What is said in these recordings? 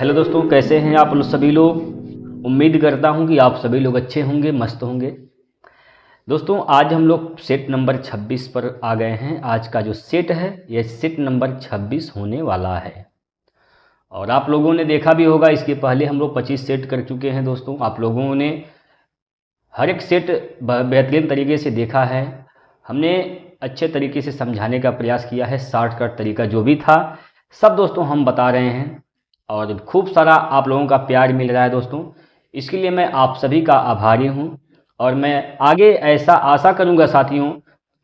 Hello दोस्तों, कैसे हैं आप लोग सभी लोग। उम्मीद करता हूं कि आप सभी लोग अच्छे होंगे, मस्त होंगे। दोस्तों आज हम लोग सेट नंबर 26 पर आ गए हैं। आज का जो सेट है यह सेट नंबर 26 होने वाला है। और आप लोगों ने देखा भी होगा, इसके पहले हम लोग 25 सेट कर चुके हैं। दोस्तों आप लोगों ने हर एक सेट बेहतरीन तरीके से देखा है। हमने अच्छे तरीके से समझाने का प्रयास किया है। शॉर्टकट तरीका जो भी था सब दोस्तों हम बता रहे हैं, और खूब सारा आप लोगों का प्यार मिल रहा है दोस्तों। इसके लिए मैं आप सभी का आभारी हूं, और मैं आगे ऐसा आशा करूंगा साथियों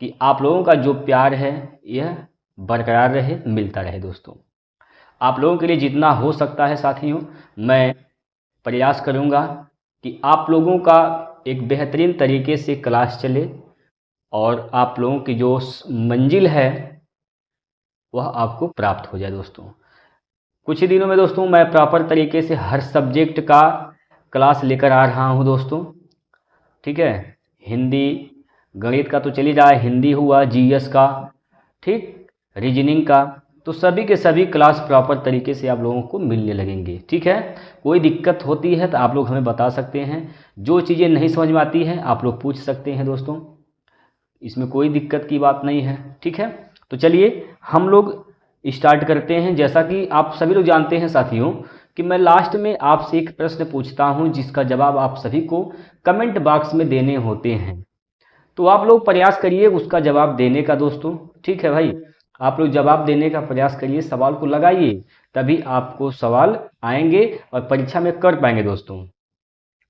कि आप लोगों का जो प्यार है यह बरकरार रहे, मिलता रहे। दोस्तों आप लोगों के लिए जितना हो सकता है साथियों, मैं प्रयास करूंगा कि आप लोगों का एक बेहतरीन तरीके से क्लास चले, और आप लोगों की जो मंजिल है वह आपको प्राप्त हो जाए। दोस्तों कुछ ही दिनों में दोस्तों मैं प्रॉपर तरीके से हर सब्जेक्ट का क्लास लेकर आ रहा हूं दोस्तों। ठीक है, हिंदी गणित का तो चल ही रहा है, हिंदी हुआ, जीएस का, ठीक, रीजनिंग का, तो सभी के सभी क्लास प्रॉपर तरीके से आप लोगों को मिलने लगेंगे। ठीक है, कोई दिक्कत होती है तो आप लोग हमें बता सकते हैं। जो चीज़ें नहीं समझ में आती हैं आप लोग पूछ सकते हैं दोस्तों, इसमें कोई दिक्कत की बात नहीं है। ठीक है, तो चलिए हम लोग स्टार्ट करते हैं। जैसा कि आप सभी लोग जानते हैं साथियों कि मैं लास्ट में आपसे एक प्रश्न पूछता हूं जिसका जवाब आप सभी को कमेंट बॉक्स में देने होते हैं। तो आप लोग प्रयास करिए उसका जवाब देने का दोस्तों। ठीक है भाई, आप लोग जवाब देने का प्रयास करिए, सवाल को लगाइए, तभी आपको सवाल आएंगे और परीक्षा में कर पाएंगे दोस्तों।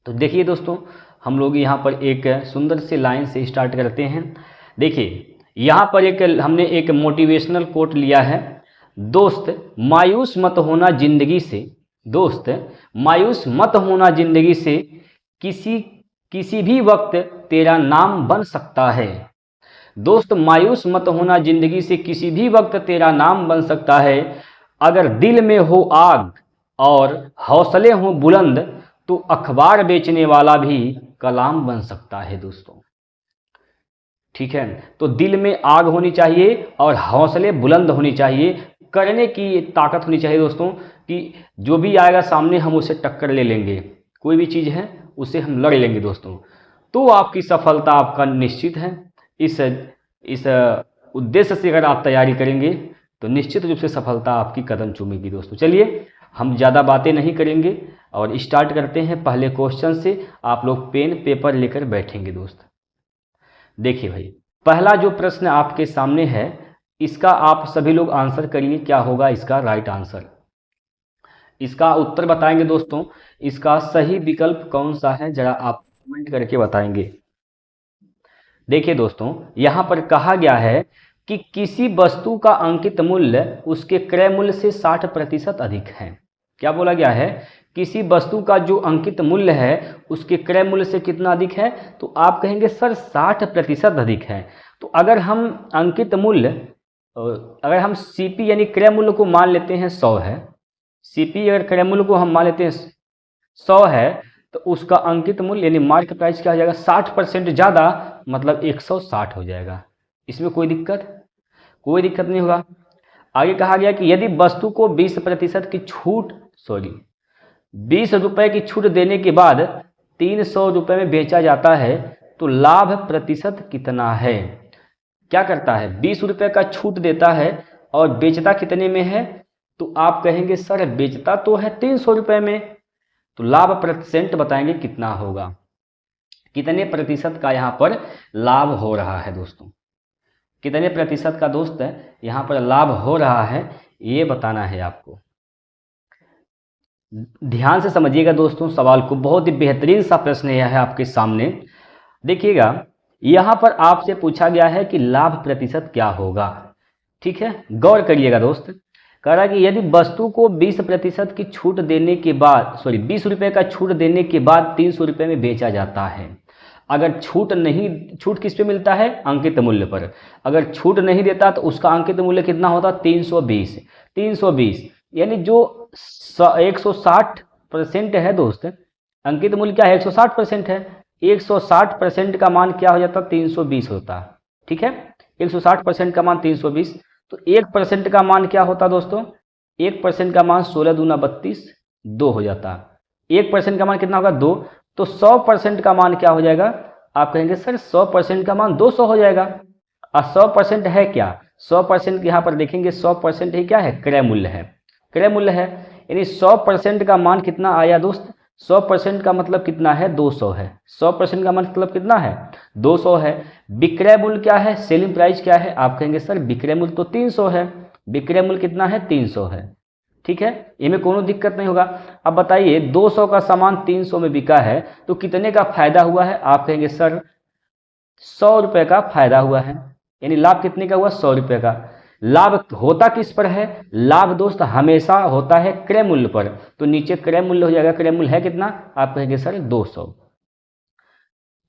तो देखिए दोस्तों, हम लोग यहाँ पर एक सुंदर से लाइन से स्टार्ट करते हैं। देखिए यहाँ पर हमने एक मोटिवेशनल कोट लिया है। दोस्त मायूस मत होना जिंदगी से, दोस्त मायूस मत होना जिंदगी से, किसी किसी भी वक्त तेरा नाम बन सकता है। दोस्त मायूस मत होना जिंदगी से, किसी भी वक्त तेरा नाम बन सकता है। अगर दिल में हो आग और हौसले हो बुलंद, तो अखबार बेचने वाला भी कलाम बन सकता है दोस्तों। ठीक है, तो दिल में आग होनी चाहिए और हौसले बुलंद होनी चाहिए, करने की ताकत होनी चाहिए दोस्तों, कि जो भी आएगा सामने हम उसे टक्कर ले लेंगे। कोई भी चीज़ है उसे हम लड़ लेंगे दोस्तों, तो आपकी सफलता आपका निश्चित है। इस उद्देश्य से अगर आप तैयारी करेंगे तो निश्चित रूप से सफलता आपकी कदम चूमेगी दोस्तों। चलिए हम ज़्यादा बातें नहीं करेंगे और स्टार्ट करते हैं पहले क्वेश्चन से। आप लोग पेन पेपर लेकर बैठेंगे दोस्त। देखिए भाई, पहला जो प्रश्न आपके सामने है इसका आप सभी लोग आंसर करिए, क्या होगा इसका राइट आंसर। इसका उत्तर बताएंगे दोस्तों, इसका सही विकल्प कौन सा है जरा आप कमेंट करके बताएंगे। देखिए दोस्तों, यहां पर कहा गया है कि किसी वस्तु का अंकित मूल्य उसके क्रय मूल्य से 60% अधिक है। क्या बोला गया है, किसी वस्तु का जो अंकित मूल्य है उसके क्रय मूल्य से कितना अधिक है, तो आप कहेंगे सर 60% अधिक है। तो अगर हम अंकित मूल्य, अगर हम सीपी यानी क्रय मूल्य को मान लेते हैं 100 है, सीपी अगर क्रय मूल्य को हम मान लेते हैं 100 है, तो उसका अंकित मूल्य यानी मार्क प्राइस क्या हो जाएगा, 60% ज़्यादा, मतलब 160 हो जाएगा। इसमें कोई दिक्कत नहीं होगा। आगे कहा गया कि यदि वस्तु को 20% की छूट, 20 रुपए की छूट देने के बाद 300 रुपए में बेचा जाता है, तो लाभ प्रतिशत कितना है। क्या करता है, 20 रुपए का छूट देता है और बेचता कितने में है, तो आप कहेंगे सर बेचता तो है 300 रुपए में, तो लाभ परसेंट बताएंगे कितना होगा, कितने प्रतिशत का यहाँ पर लाभ हो रहा है दोस्तों, कितने प्रतिशत का दोस्त यहाँ पर लाभ हो रहा है ये बताना है आपको। ध्यान से समझिएगा दोस्तों सवाल को, बहुत ही बेहतरीन सा प्रश्न यह है आपके सामने। देखिएगा यहाँ पर आपसे पूछा गया है कि लाभ प्रतिशत क्या होगा। ठीक है, गौर करिएगा दोस्त। कह रहा है कि यदि वस्तु को 20% की छूट देने के बाद, 20 रुपए का छूट देने के बाद 300 रुपए में बेचा जाता है। अगर छूट किस पे मिलता है, अंकित मूल्य पर। अगर छूट नहीं देता तो उसका अंकित मूल्य कितना होता, 320 यानी जो 160% है दोस्त, अंकित मूल्य क्या है, 160% है। 160% का मान क्या हो जाता, 320 होता। ठीक है, 160% का मान 320, तो 1% का मान क्या होता दोस्तों, 1% का मान 16 दूना 32, 2 हो जाता। 1% का मान कितना होगा 2, तो 100% का मान क्या हो जाएगा, आप कहेंगे सर 100% का मान 200 हो जाएगा। और 100% है क्या, 100% यहाँ पर देखेंगे 100% ही क्या है, क्रय मूल्य है, क्रय मूल्य है। यानी 100% का मान कितना आया दोस्त, 100% का मतलब कितना है 200 है, 100% का मतलब कितना है 200 है। विक्रय मूल्य क्या है, सेलिंग प्राइस क्या है, आप कहेंगे सर विक्रय मूल्य तो 300 है, विक्रय मूल्य कितना है 300 है। ठीक है, इनमें कोनो दिक्कत नहीं होगा। अब बताइए 200 का सामान 300 में बिका है तो कितने का फायदा हुआ है, आप कहेंगे सर 100 रुपये का फायदा हुआ है। यानी लाभ कितने का हुआ, 100 रुपये का। लाभ होता किस पर है, लाभ दोस्त हमेशा होता है क्रय मूल्य पर, तो नीचे क्रय मूल्य हो जाएगा, क्रय मूल्य है कितना, आप कहेंगे सर 200।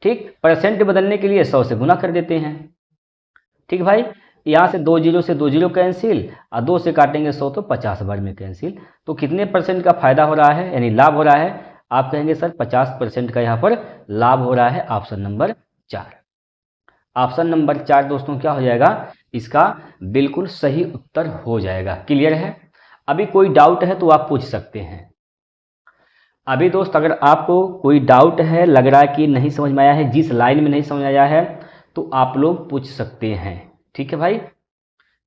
ठीक, परसेंट बदलने के लिए 100 से गुना कर देते हैं। ठीक भाई, यहाँ से 2 जीरो कैंसिल और 2 से काटेंगे 100 तो 50 बार में कैंसिल। तो कितने परसेंट का फायदा हो रहा है, यानी लाभ हो रहा है, आप कहेंगे सर 50% का यहाँ पर लाभ हो रहा है। ऑप्शन नंबर 4, ऑप्शन नंबर 4 दोस्तों क्या हो जाएगा, इसका बिल्कुल सही उत्तर हो जाएगा। क्लियर है, अभी कोई डाउट है तो आप पूछ सकते हैं। अभी दोस्त अगर आपको कोई डाउट है, लग रहा है कि नहीं समझ में आया है, जिस लाइन में नहीं समझ आया है, तो आप लोग पूछ सकते हैं। ठीक है भाई,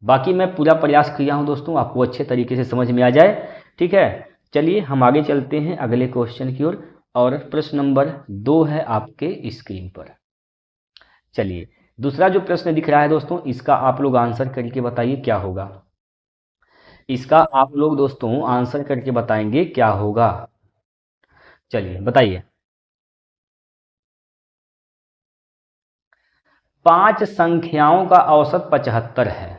बाकी मैं पूरा प्रयास किया हूं दोस्तों आपको अच्छे तरीके से समझ में आ जाए। ठीक है, चलिए हम आगे चलते हैं अगले क्वेश्चन की ओर, और प्रश्न नंबर 2 है आपके स्क्रीन पर। चलिए, दूसरा जो प्रश्न दिख रहा है दोस्तों, इसका आप लोग आंसर करके बताइए क्या होगा। इसका आप लोग दोस्तों आंसर करके बताएंगे क्या होगा। चलिए बताइए। 5 संख्याओं का औसत 75 है।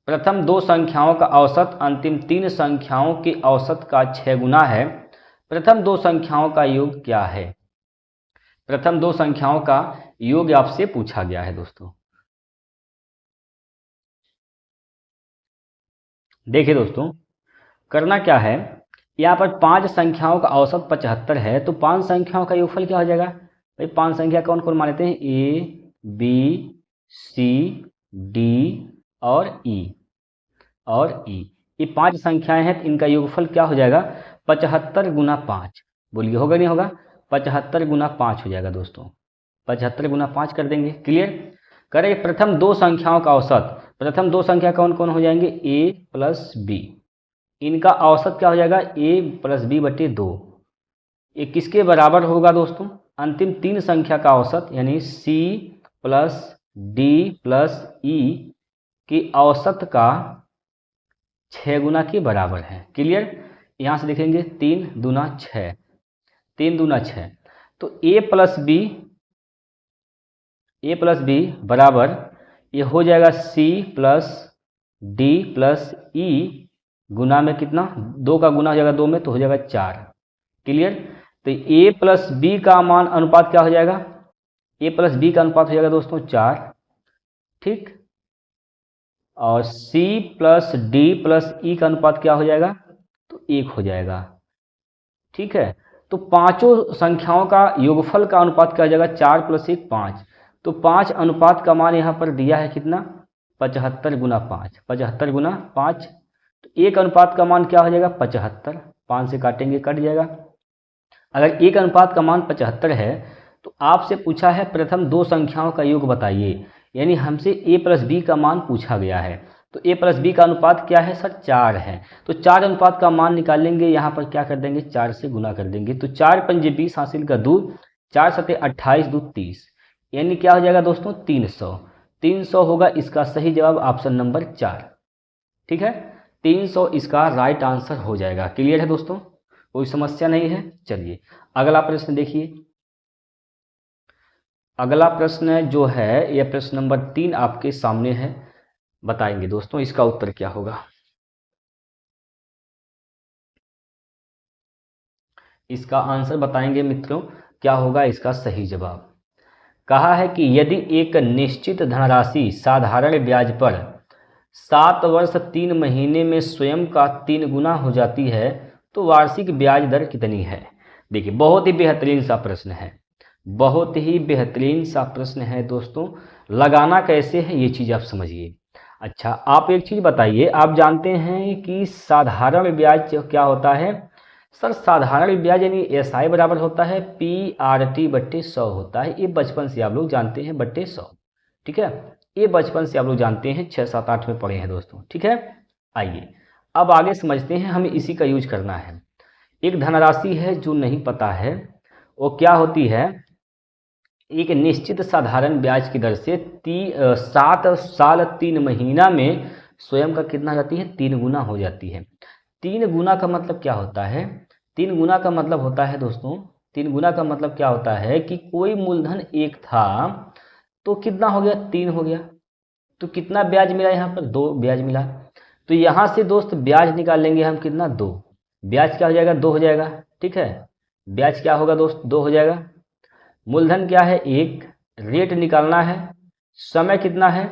प्रथम 2 संख्याओं का औसत अंतिम 3 संख्याओं के औसत का 6 गुना है। प्रथम 2 संख्याओं का योग क्या है। प्रथम 2 संख्याओं का योग आपसे पूछा गया है दोस्तों। देखिए दोस्तों, करना क्या है, यहाँ पर 5 संख्याओं का औसत 75 है, तो 5 संख्याओं का योगफल क्या हो जाएगा भाई। 5 संख्या कौन कौन मान लेते हैं, ए बी सी डी और ई। ये 5 संख्याएं हैं, तो इनका योगफल क्या हो जाएगा 75 गुना 5। बोलिए होगा नहीं होगा, 75 गुना 5 हो जाएगा दोस्तों, 75 गुना 5 कर देंगे। क्लियर, करेंगे प्रथम 2 संख्याओं का औसत, प्रथम 2 संख्या कौन कौन हो जाएंगे, ए प्लस बी, इनका औसत क्या हो जाएगा ए प्लस बी बटे 2। ये किसके बराबर होगा दोस्तों, अंतिम 3 संख्या का औसत, यानी सी प्लस डी प्लस ई की औसत का 6 गुना के बराबर है। क्लियर, यहाँ से देखेंगे 3 दूना 6, 3 दूना 6, तो ए प्लस बी बराबर ये हो जाएगा सी प्लस डी प्लस ई गुना में कितना, 2 का गुना हो जाएगा 2 में, तो हो जाएगा 4। क्लियर, तो ए प्लस बी का मान अनुपात क्या हो जाएगा, ए प्लस बी का अनुपात हो जाएगा दोस्तों 4। ठीक, और सी प्लस डी प्लस ई का अनुपात क्या हो जाएगा, तो 1 हो जाएगा। ठीक है, तो पांचों संख्याओं का योगफल का अनुपात क्या हो जाएगा, 4 प्लस 1 5, तो 5 अनुपात का मान यहाँ पर दिया है कितना, 75 गुना 5, 75 गुना 5, तो 1 अनुपात का मान क्या हो जाएगा 75, 5 से काटेंगे कट जाएगा। अगर 1 अनुपात का मान 75 है, तो आपसे पूछा है प्रथम 2 संख्याओं का योग बताइए, यानी हमसे a प्लस बी का मान पूछा गया है, तो a प्लस बी का अनुपात क्या है सर 4 है, तो 4 अनुपात का मान निकालेंगे, यहाँ पर क्या कर देंगे 4 से गुना कर देंगे, तो 4 पंजे 20 हासिल का 2, 4 सते 28 2 30, यानी क्या हो जाएगा दोस्तों 300। 300 होगा इसका सही जवाब, ऑप्शन नंबर 4। ठीक है, 300 इसका राइट आंसर हो जाएगा। क्लियर है दोस्तों, कोई समस्या नहीं है। चलिए अगला प्रश्न देखिए। अगला प्रश्न जो है यह प्रश्न नंबर 3 आपके सामने है, बताएंगे दोस्तों इसका उत्तर क्या होगा। इसका आंसर बताएंगे मित्रों, क्या होगा इसका सही जवाब। कहा है कि यदि एक निश्चित धनराशि साधारण ब्याज पर 7 वर्ष 3 महीने में स्वयं का 3 गुना हो जाती है, तो वार्षिक ब्याज दर कितनी है। देखिए बहुत ही बेहतरीन सा प्रश्न है, बहुत ही बेहतरीन सा प्रश्न है दोस्तों। लगाना कैसे है ये चीज़ आप समझिए। अच्छा आप एक चीज़ बताइए, आप जानते हैं कि साधारण ब्याज क्या होता है, सर साधारण ब्याज यानी SI बराबर होता है PRT/100 होता है। ये बचपन से आप लोग जानते हैं, बट्टे 100। ठीक है, ये बचपन से आप लोग जानते हैं, 6, 7, 8 में पढ़े हैं दोस्तों। ठीक है, आइए अब आगे समझते हैं, हमें इसी का यूज करना है। एक धनराशि है जो नहीं पता है, वो क्या होती है, एक निश्चित साधारण ब्याज की दर से 7 साल 3 महीना में स्वयं का कितना हो जाती है, 3 गुना हो जाती है। 3 गुना का मतलब क्या होता है, 3 गुना का मतलब होता है दोस्तों, 3 गुना का मतलब क्या होता है कि कोई मूलधन 1 था तो कितना हो गया, 3 हो गया। तो कितना ब्याज मिला यहाँ पर, 2 ब्याज मिला। तो यहाँ से दोस्त ब्याज निकाल लेंगे हम, कितना, 2। ब्याज क्या हो जाएगा, 2 हो जाएगा। ठीक है, ब्याज क्या होगा दोस्त, 2 हो जाएगा। मूलधन क्या है, 1। रेट निकालना है, समय कितना है,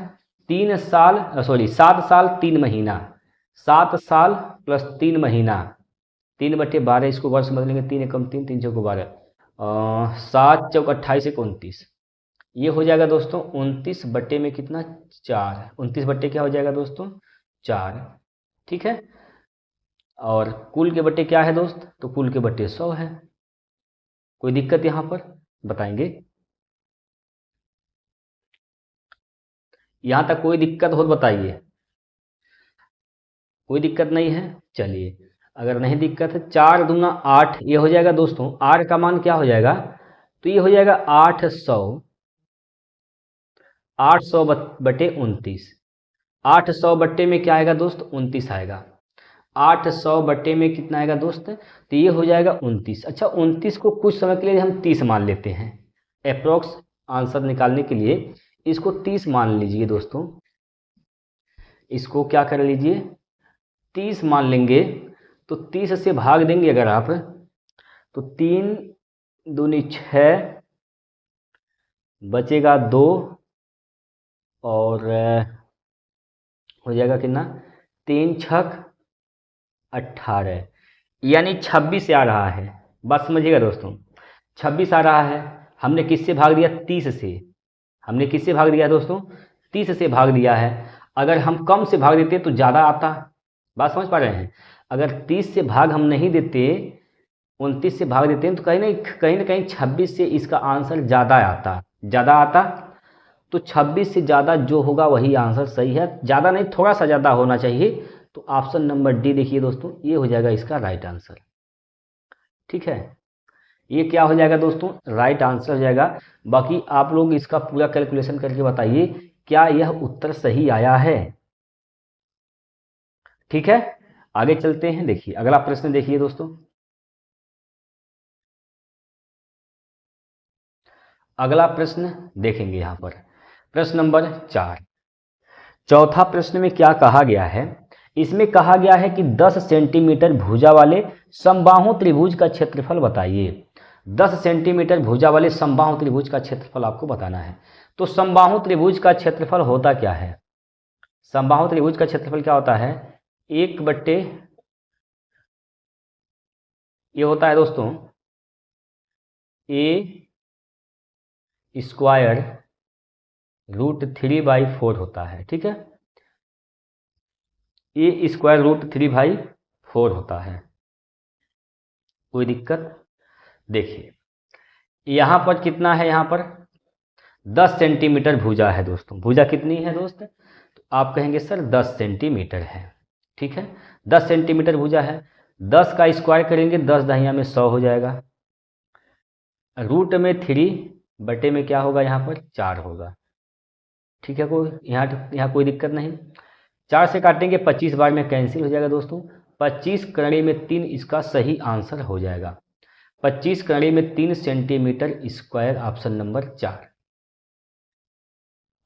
3 साल, 7 साल 3 महीना, 7 साल प्लस 3 महीना, 3/12, इसको वर्ष समझ लेंगे, 3 एकम 3, 3 चौको 12, 7 चौक 28, 29, ये हो जाएगा दोस्तों 29 बट्टे में कितना, 4। 29 बट्टे क्या हो जाएगा दोस्तों, 4। ठीक है, और कुल के बट्टे क्या है दोस्त, तो कुल के बट्टे 100 है। कोई दिक्कत यहाँ पर बताएंगे, यहाँ तक कोई दिक्कत हो तो बताइए। कोई दिक्कत नहीं है, चलिए, अगर नहीं दिक्कत है, 4 दूना 8, ये हो जाएगा दोस्तों, R का मान क्या हो जाएगा, तो ये हो जाएगा 800, 800 बटे 29, 800 बट्टे में क्या आएगा दोस्त, 29 आएगा। 800 बट्टे में कितना आएगा दोस्त, तो ये हो जाएगा 29। अच्छा, 29 को कुछ समय के लिए हम 30 मान लेते हैं, अप्रोक्स आंसर निकालने के लिए इसको 30 मान लीजिए दोस्तों। इसको क्या कर लीजिए, 30 मान लेंगे। तो 30 से भाग देंगे अगर आप, तो 3 दूनी 6, बचेगा 2, और हो जाएगा कितना, 3 छक 18, यानी 26 से आ रहा है। बात समझिएगा दोस्तों, 26 आ रहा है। हमने किससे भाग दिया, 30 से। हमने किससे भाग दिया दोस्तों, 30 से भाग दिया है। अगर हम कम से भाग देते तो ज़्यादा आता। बात समझ पा रहे हैं, अगर 30 से भाग हम नहीं देते, 29 से भाग देते हैं, तो कहीं ना कहीं 26 से इसका आंसर ज़्यादा आता। तो 26 से ज़्यादा जो होगा वही आंसर सही है, ज़्यादा नहीं, थोड़ा सा ज़्यादा होना चाहिए। तो ऑप्शन नंबर डी देखिए दोस्तों, ये हो जाएगा इसका राइट आंसर। ठीक है, ये क्या हो जाएगा दोस्तों, राइट आंसर हो जाएगा। बाकी आप लोग इसका पूरा कैलकुलेशन करके बताइए क्या यह उत्तर सही आया है। ठीक है, आगे चलते हैं। देखिए अगला प्रश्न देखिए दोस्तों, अगला प्रश्न देखेंगे यहाँ पर, प्रश्न नंबर 4। चौथा प्रश्न में क्या कहा गया है, इसमें कहा गया है कि 10 सेंटीमीटर भुजा वाले समबाहु त्रिभुज का क्षेत्रफल बताइए। 10 सेंटीमीटर भुजा वाले समबाहु त्रिभुज का क्षेत्रफल आपको बताना है। तो समबाहु त्रिभुज का क्षेत्रफल होता क्या है, समबाहु त्रिभुज का क्षेत्रफल क्या होता है, 1 बट्टे, ये होता है दोस्तों a स्क्वायर √3/4 होता है। ठीक है, a स्क्वायर √3/4 होता है। कोई दिक्कत, देखिए यहाँ पर कितना है, यहाँ पर 10 सेंटीमीटर भुजा है दोस्तों। भुजा कितनी है दोस्त, तो आप कहेंगे सर 10 सेंटीमीटर है। ठीक है, 10 सेंटीमीटर भुजा है, 10 का स्क्वायर करेंगे, 10 दहिया में 100 हो जाएगा। रूट में 3 बटे में क्या होगा, यहाँ पर 4 होगा। ठीक है, कोई यहाँ कोई दिक्कत नहीं। 4 से काटेंगे, 25 बार में कैंसिल हो जाएगा दोस्तों। 25 करने में 3 इसका सही आंसर हो जाएगा। 25 करने में 3 centimetre square, option number 4।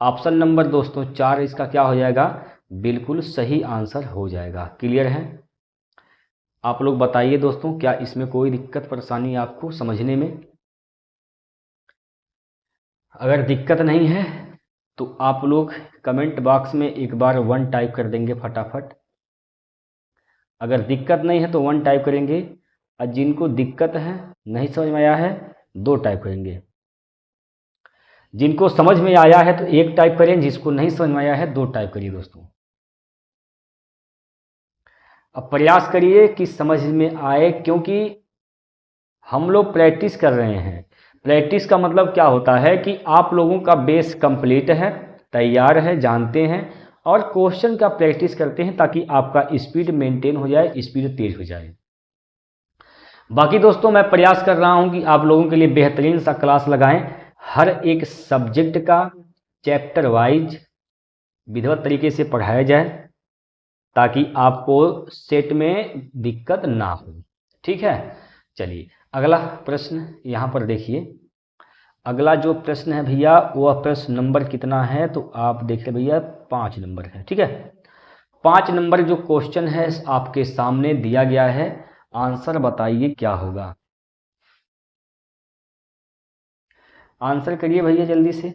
Option number दोस्तों 4 इसका क्या हो जाएगा, बिल्कुल सही आंसर हो जाएगा। क्लियर है, आप लोग बताइए दोस्तों, क्या इसमें कोई दिक्कत परेशानी आपको समझने में। अगर दिक्कत नहीं है तो आप लोग कमेंट बॉक्स में एक बार 1 टाइप कर देंगे फटाफट। अगर दिक्कत नहीं है तो 1 टाइप करेंगे, और जिनको दिक्कत है, नहीं समझ में आया है, 2 टाइप करेंगे। जिनको समझ में आया है तो 1 टाइप करें, जिसको नहीं समझ में आया है 2 टाइप करिए दोस्तों। अब प्रयास करिए कि समझ में आए, क्योंकि हम लोग प्रैक्टिस कर रहे हैं। प्रैक्टिस का मतलब क्या होता है कि आप लोगों का बेस कंप्लीट है, तैयार है, जानते हैं, और क्वेश्चन का प्रैक्टिस करते हैं ताकि आपका स्पीड मेंटेन हो जाए, स्पीड तेज हो जाए। बाकी दोस्तों मैं प्रयास कर रहा हूं कि आप लोगों के लिए बेहतरीन सा क्लास लगाएं, हर एक सब्जेक्ट का चैप्टर वाइज विधिवत तरीके से पढ़ाया जाए ताकि आपको सेट में दिक्कत ना हो। ठीक है, चलिए अगला प्रश्न यहाँ पर देखिए। अगला जो प्रश्न है भैया वह प्रश्न नंबर कितना है, तो आप देख ले भैया 5 नंबर है। ठीक है, 5 नंबर जो क्वेश्चन है आपके सामने दिया गया है, आंसर बताइए क्या होगा। आंसर करिए भैया जल्दी से,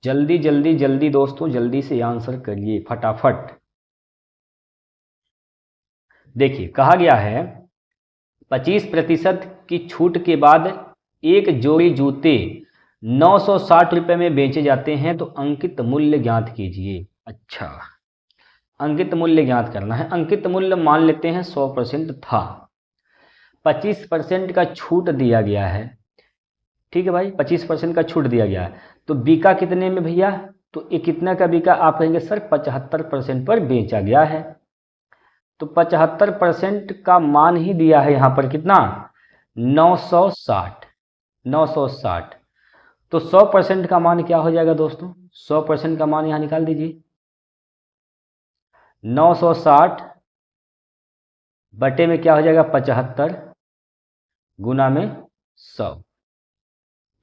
जल्दी जल्दी जल्दी दोस्तों, जल्दी से आंसर करिए फटाफट। देखिए कहा गया है 25% की छूट के बाद एक जोड़ी जूते 960 रुपये में बेचे जाते हैं, तो अंकित मूल्य ज्ञात कीजिए। अच्छा, अंकित मूल्य ज्ञात करना है। अंकित मूल्य मान लेते हैं 100% था, 25% का छूट दिया गया है। ठीक है भाई, 25% का छूट दिया गया है, तो बिका कितने में भैया, तो ये कितना का बिका, आप कहेंगे सर 75% पर बेचा गया है। तो 75% का मान ही दिया है यहाँ पर कितना, 960। 960 तो 100% का मान क्या हो जाएगा दोस्तों, 100% का मान यहाँ निकाल दीजिए। 960 बटे में क्या हो जाएगा 75 गुना में 100।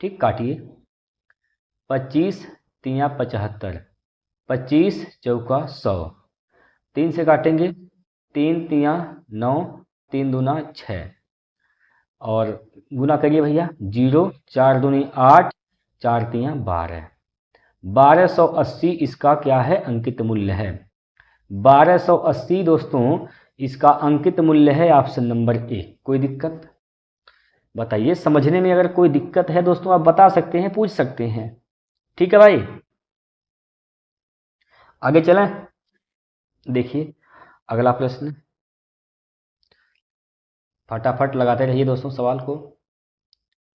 ठीक, काटिए, 25 तिया 75, 25 चौका 100, 3 से काटेंगे, 3 तिया 9, 3 दूना 6, और गुना करिए भैया, 0 4 दूनी 8, 4 तिया 12, 1280 इसका क्या है, अंकित मूल्य है। 1280 दोस्तों इसका अंकित मूल्य है, ऑप्शन नंबर ए। कोई दिक्कत बताइए, समझने में अगर कोई दिक्कत है दोस्तों आप बता सकते हैं, पूछ सकते हैं। ठीक है भाई, आगे चलें। देखिए अगला प्रश्न, फटाफट लगाते रहिए दोस्तों सवाल को।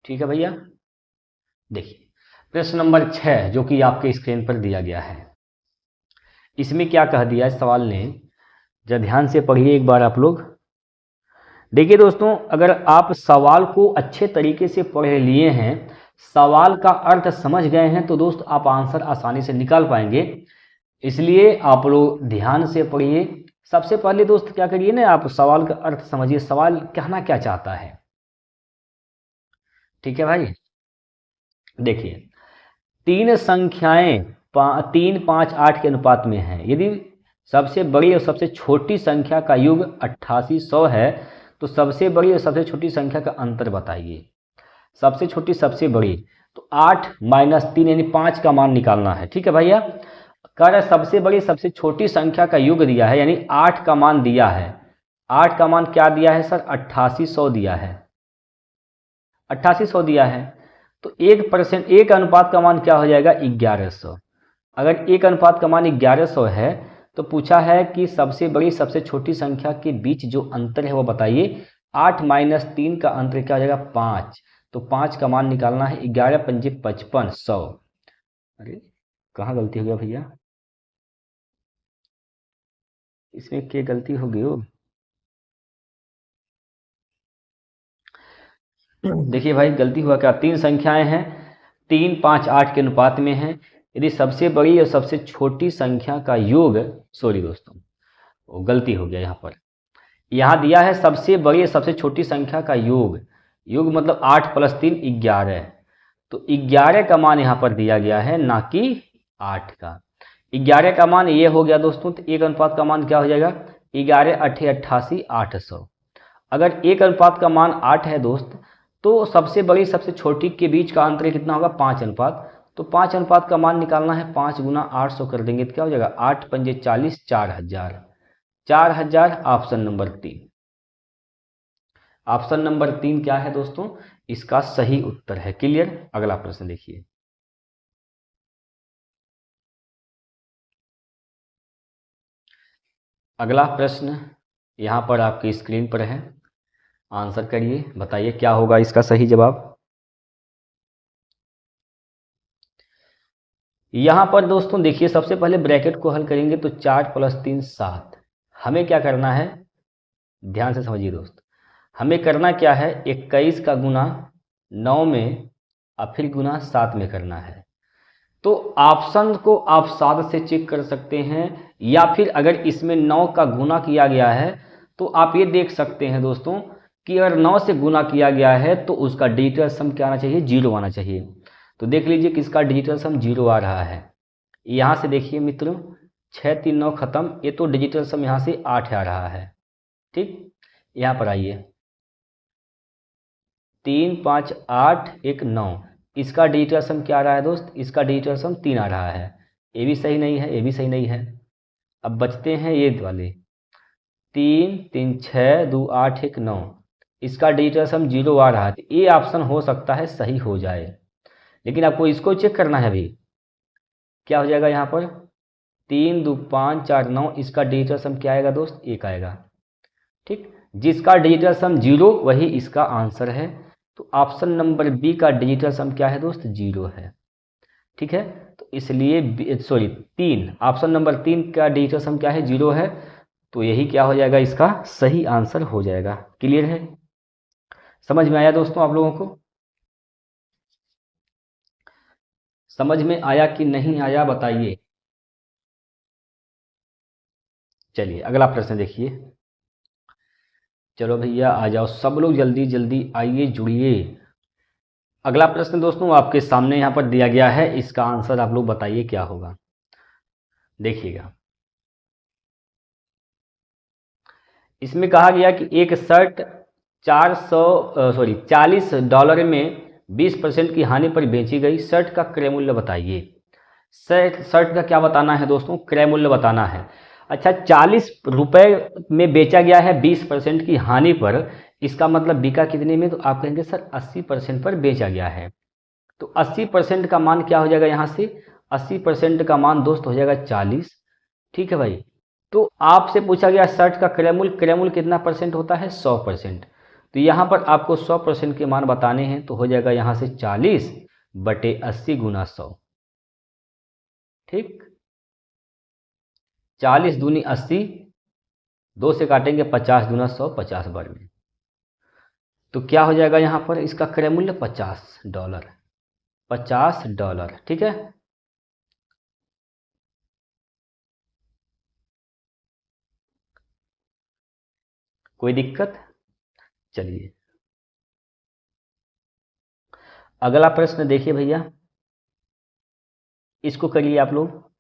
ठीक है भैया, देखिए प्रश्न नंबर 6 जो कि आपके स्क्रीन पर दिया गया है, इसमें क्या कह दिया इस सवाल ने, जरा ध्यान से पढ़िए एक बार आप लोग। देखिए दोस्तों, अगर आप सवाल को अच्छे तरीके से पढ़ लिए हैं, सवाल का अर्थ समझ गए हैं, तो दोस्त आप आंसर आसानी से निकाल पाएंगे। इसलिए आप लोग ध्यान से पढ़िए। सबसे पहले दोस्त क्या करिए ना, आप सवाल का अर्थ समझिए, सवाल कहना क्या चाहता है। ठीक है भाई, देखिए 3 संख्याएं 3, 5, 8 के अनुपात में हैं। यदि सबसे बड़ी और सबसे छोटी संख्या का योग 8800 है, तो सबसे बड़ी और सबसे छोटी संख्या का अंतर बताइए। सबसे छोटी सबसे बड़ी, तो 8 माइनस 3 यानी 5 का मान निकालना है। ठीक है भैया, कह रहा है सबसे बड़ी सबसे छोटी संख्या का योग दिया है, यानी 8 का मान दिया है। 8 का मान क्या दिया है सर, 8800 दिया है, 8800 दिया है। तो 1%, एक अनुपात का मान क्या हो जाएगा, 1100। अगर एक अनुपात का मान 1100 है, तो पूछा है कि सबसे बड़ी सबसे छोटी संख्या के बीच जो अंतर है वो बताइए। 8 माइनस 3 का अंतर क्या हो जाएगा, 5। तो 5 का मान निकालना है, 11 पंजे 55, 100। अरे कहाँ गलती हो गया भैया, इसमें क्या गलती हो गई हो। देखिए भाई गलती हुआ क्या, 3 संख्याएं हैं, 3, 5, 8 के अनुपात में है। यदि सबसे बड़ी और सबसे छोटी संख्या का योग, सॉरी दोस्तों वो गलती हो गया, यहाँ पर यहाँ दिया है सबसे बड़ी और सबसे छोटी संख्या का योग। योग मतलब 8 प्लस 3 11, तो 11 का मान यहाँ पर दिया गया है, ना कि 8 का। 11 का मान ये हो गया दोस्तों, तो एक अनुपात का मान क्या हो जाएगा, 11 8 88 800। अगर एक अनुपात का मान 8 है दोस्त, तो सबसे बड़ी सबसे छोटी के बीच का अंतर कितना होगा, 5 अनुपात। तो 5 अनुपात का मान निकालना है, 5 गुना 800 कर देंगे तो क्या हो जाएगा, 8 पंजे 40, 4000, 4000 ऑप्शन नंबर 3। ऑप्शन नंबर 3 क्या है दोस्तों, इसका सही उत्तर है। क्लियर, अगला प्रश्न देखिए। अगला प्रश्न यहाँ पर आपकी स्क्रीन पर है, आंसर करिए, बताइए क्या होगा इसका सही जवाब। यहाँ पर दोस्तों देखिए, सबसे पहले ब्रैकेट को हल करेंगे तो 4 + 3 7। हमें क्या करना है, ध्यान से समझिए दोस्त, हमें करना क्या है, 21 का गुना 9 में और फिर गुना 7 में करना है। तो ऑप्शन को आप 7 से चेक कर सकते हैं, या फिर अगर इसमें 9 का गुना किया गया है तो आप ये देख सकते हैं दोस्तों कि अगर 9 से गुना किया गया है तो उसका डिजिटल सम क्या आना चाहिए, 0 आना चाहिए। तो देख लीजिए किसका डिजिटल सम 0 आ रहा है। यहाँ से देखिए मित्रों, 6 3 9 खत्म, ये तो डिजिटल सम यहाँ से 8 आ रहा है। ठीक, यहाँ पर आइए, 3 5 8 1 9, इसका डिजिटल सम क्या आ रहा है दोस्त, इसका डिजिटल सम 3 आ रहा है। ये भी सही नहीं है, ये भी सही नहीं है। अब बचते हैं ये वाले, 3 3 6 2 8 1 9, इसका डिजिटल सम 0 आ रहा है। तो ये ऑप्शन हो सकता है सही हो जाए, लेकिन आपको इसको चेक करना है अभी। क्या हो जाएगा यहाँ पर, 3 2 5 4 9, इसका डिजिटल सम क्या आएगा दोस्त, 1 आएगा। ठीक, जिसका डिजिटल सम 0 वही इसका आंसर है। तो ऑप्शन नंबर बी का डिजिटल सम क्या है दोस्त, 0 है। ठीक है, तो इसलिए सॉरी 3, ऑप्शन नंबर 3 का डिजिटल सम क्या है, 0 है। तो यही क्या हो जाएगा, इसका सही आंसर हो जाएगा। क्लियर है, समझ में आया दोस्तों आप लोगों को, समझ में आया कि नहीं आया बताइए। चलिए अगला प्रश्न देखिए। चलो भैया आ जाओ, सब लोग जल्दी जल्दी आइए, जुड़िए। अगला प्रश्न दोस्तों आपके सामने यहाँ पर दिया गया है, इसका आंसर आप लोग बताइए क्या होगा। देखिएगा, इसमें कहा गया कि एक शर्ट $40 में 20% की हानि पर बेची गई, शर्ट का क्रय मूल्य बताइए। शर्ट का क्या बताना है दोस्तों, क्रय मूल्य बताना है। अच्छा, 40 रुपए में बेचा गया है 20% की हानि पर, इसका मतलब बिका कितने में, तो आप कहेंगे सर 80% पर बेचा गया है। तो 80% का मान क्या हो जाएगा, यहाँ से 80% का मान दोस्त हो जाएगा 40। ठीक है भाई, तो आपसे पूछा गया शर्ट का क्रय मूल्य कितना परसेंट होता है, 100%। तो यहाँ पर आपको 100% के मान बताने हैं, तो हो जाएगा यहाँ से 40/80 गुना 100। ठीक, 40 दूनी 80, 2 से काटेंगे 50 दूना 100, 50 बार में। तो क्या हो जाएगा यहाँ पर, इसका क्रय मूल्य $50, $50। ठीक है, कोई दिक्कत। चलिए अगला प्रश्न देखिए भैया, इसको करिए आप लोग,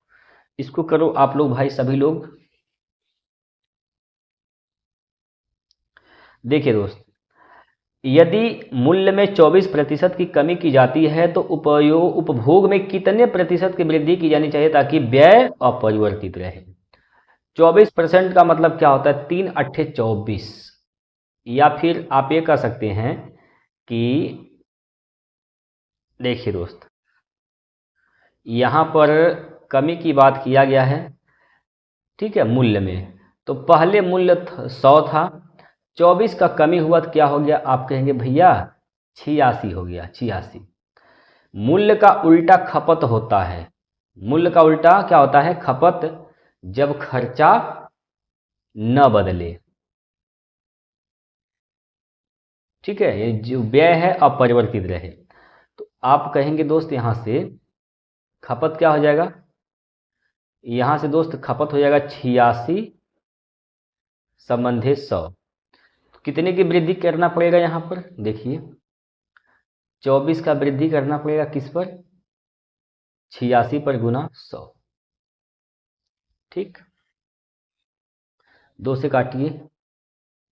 इसको करो आप लोग भाई सभी लोग। देखिए दोस्त, यदि मूल्य में 24% की कमी की जाती है तो उपभोग में कितने प्रतिशत की वृद्धि की जानी चाहिए ताकि व्यय अपरिवर्तित रहे। 24% का मतलब क्या होता है, 3 अट्ठे 24, या फिर आप ये कह सकते हैं कि देखिए दोस्त, यहाँ पर कमी की बात किया गया है, ठीक है, मूल्य में। तो पहले मूल्य 100 था, 24 का कमी हुआ तो क्या हो गया, आप कहेंगे भैया 86 हो गया, 86। मूल्य का उल्टा खपत होता है, मूल्य का उल्टा क्या होता है, खपत, जब खर्चा न बदले। ठीक है, ये जो व्यय है अपरिवर्तित रहे। तो आप कहेंगे दोस्त यहाँ से खपत क्या हो जाएगा, यहाँ से दोस्त खपत हो जाएगा 86 संबंधित 100। तो कितने की वृद्धि करना पड़ेगा यहाँ पर, देखिए 24 का वृद्धि करना पड़ेगा किस पर, 86 पर गुना 100। ठीक, 2 से काटिए,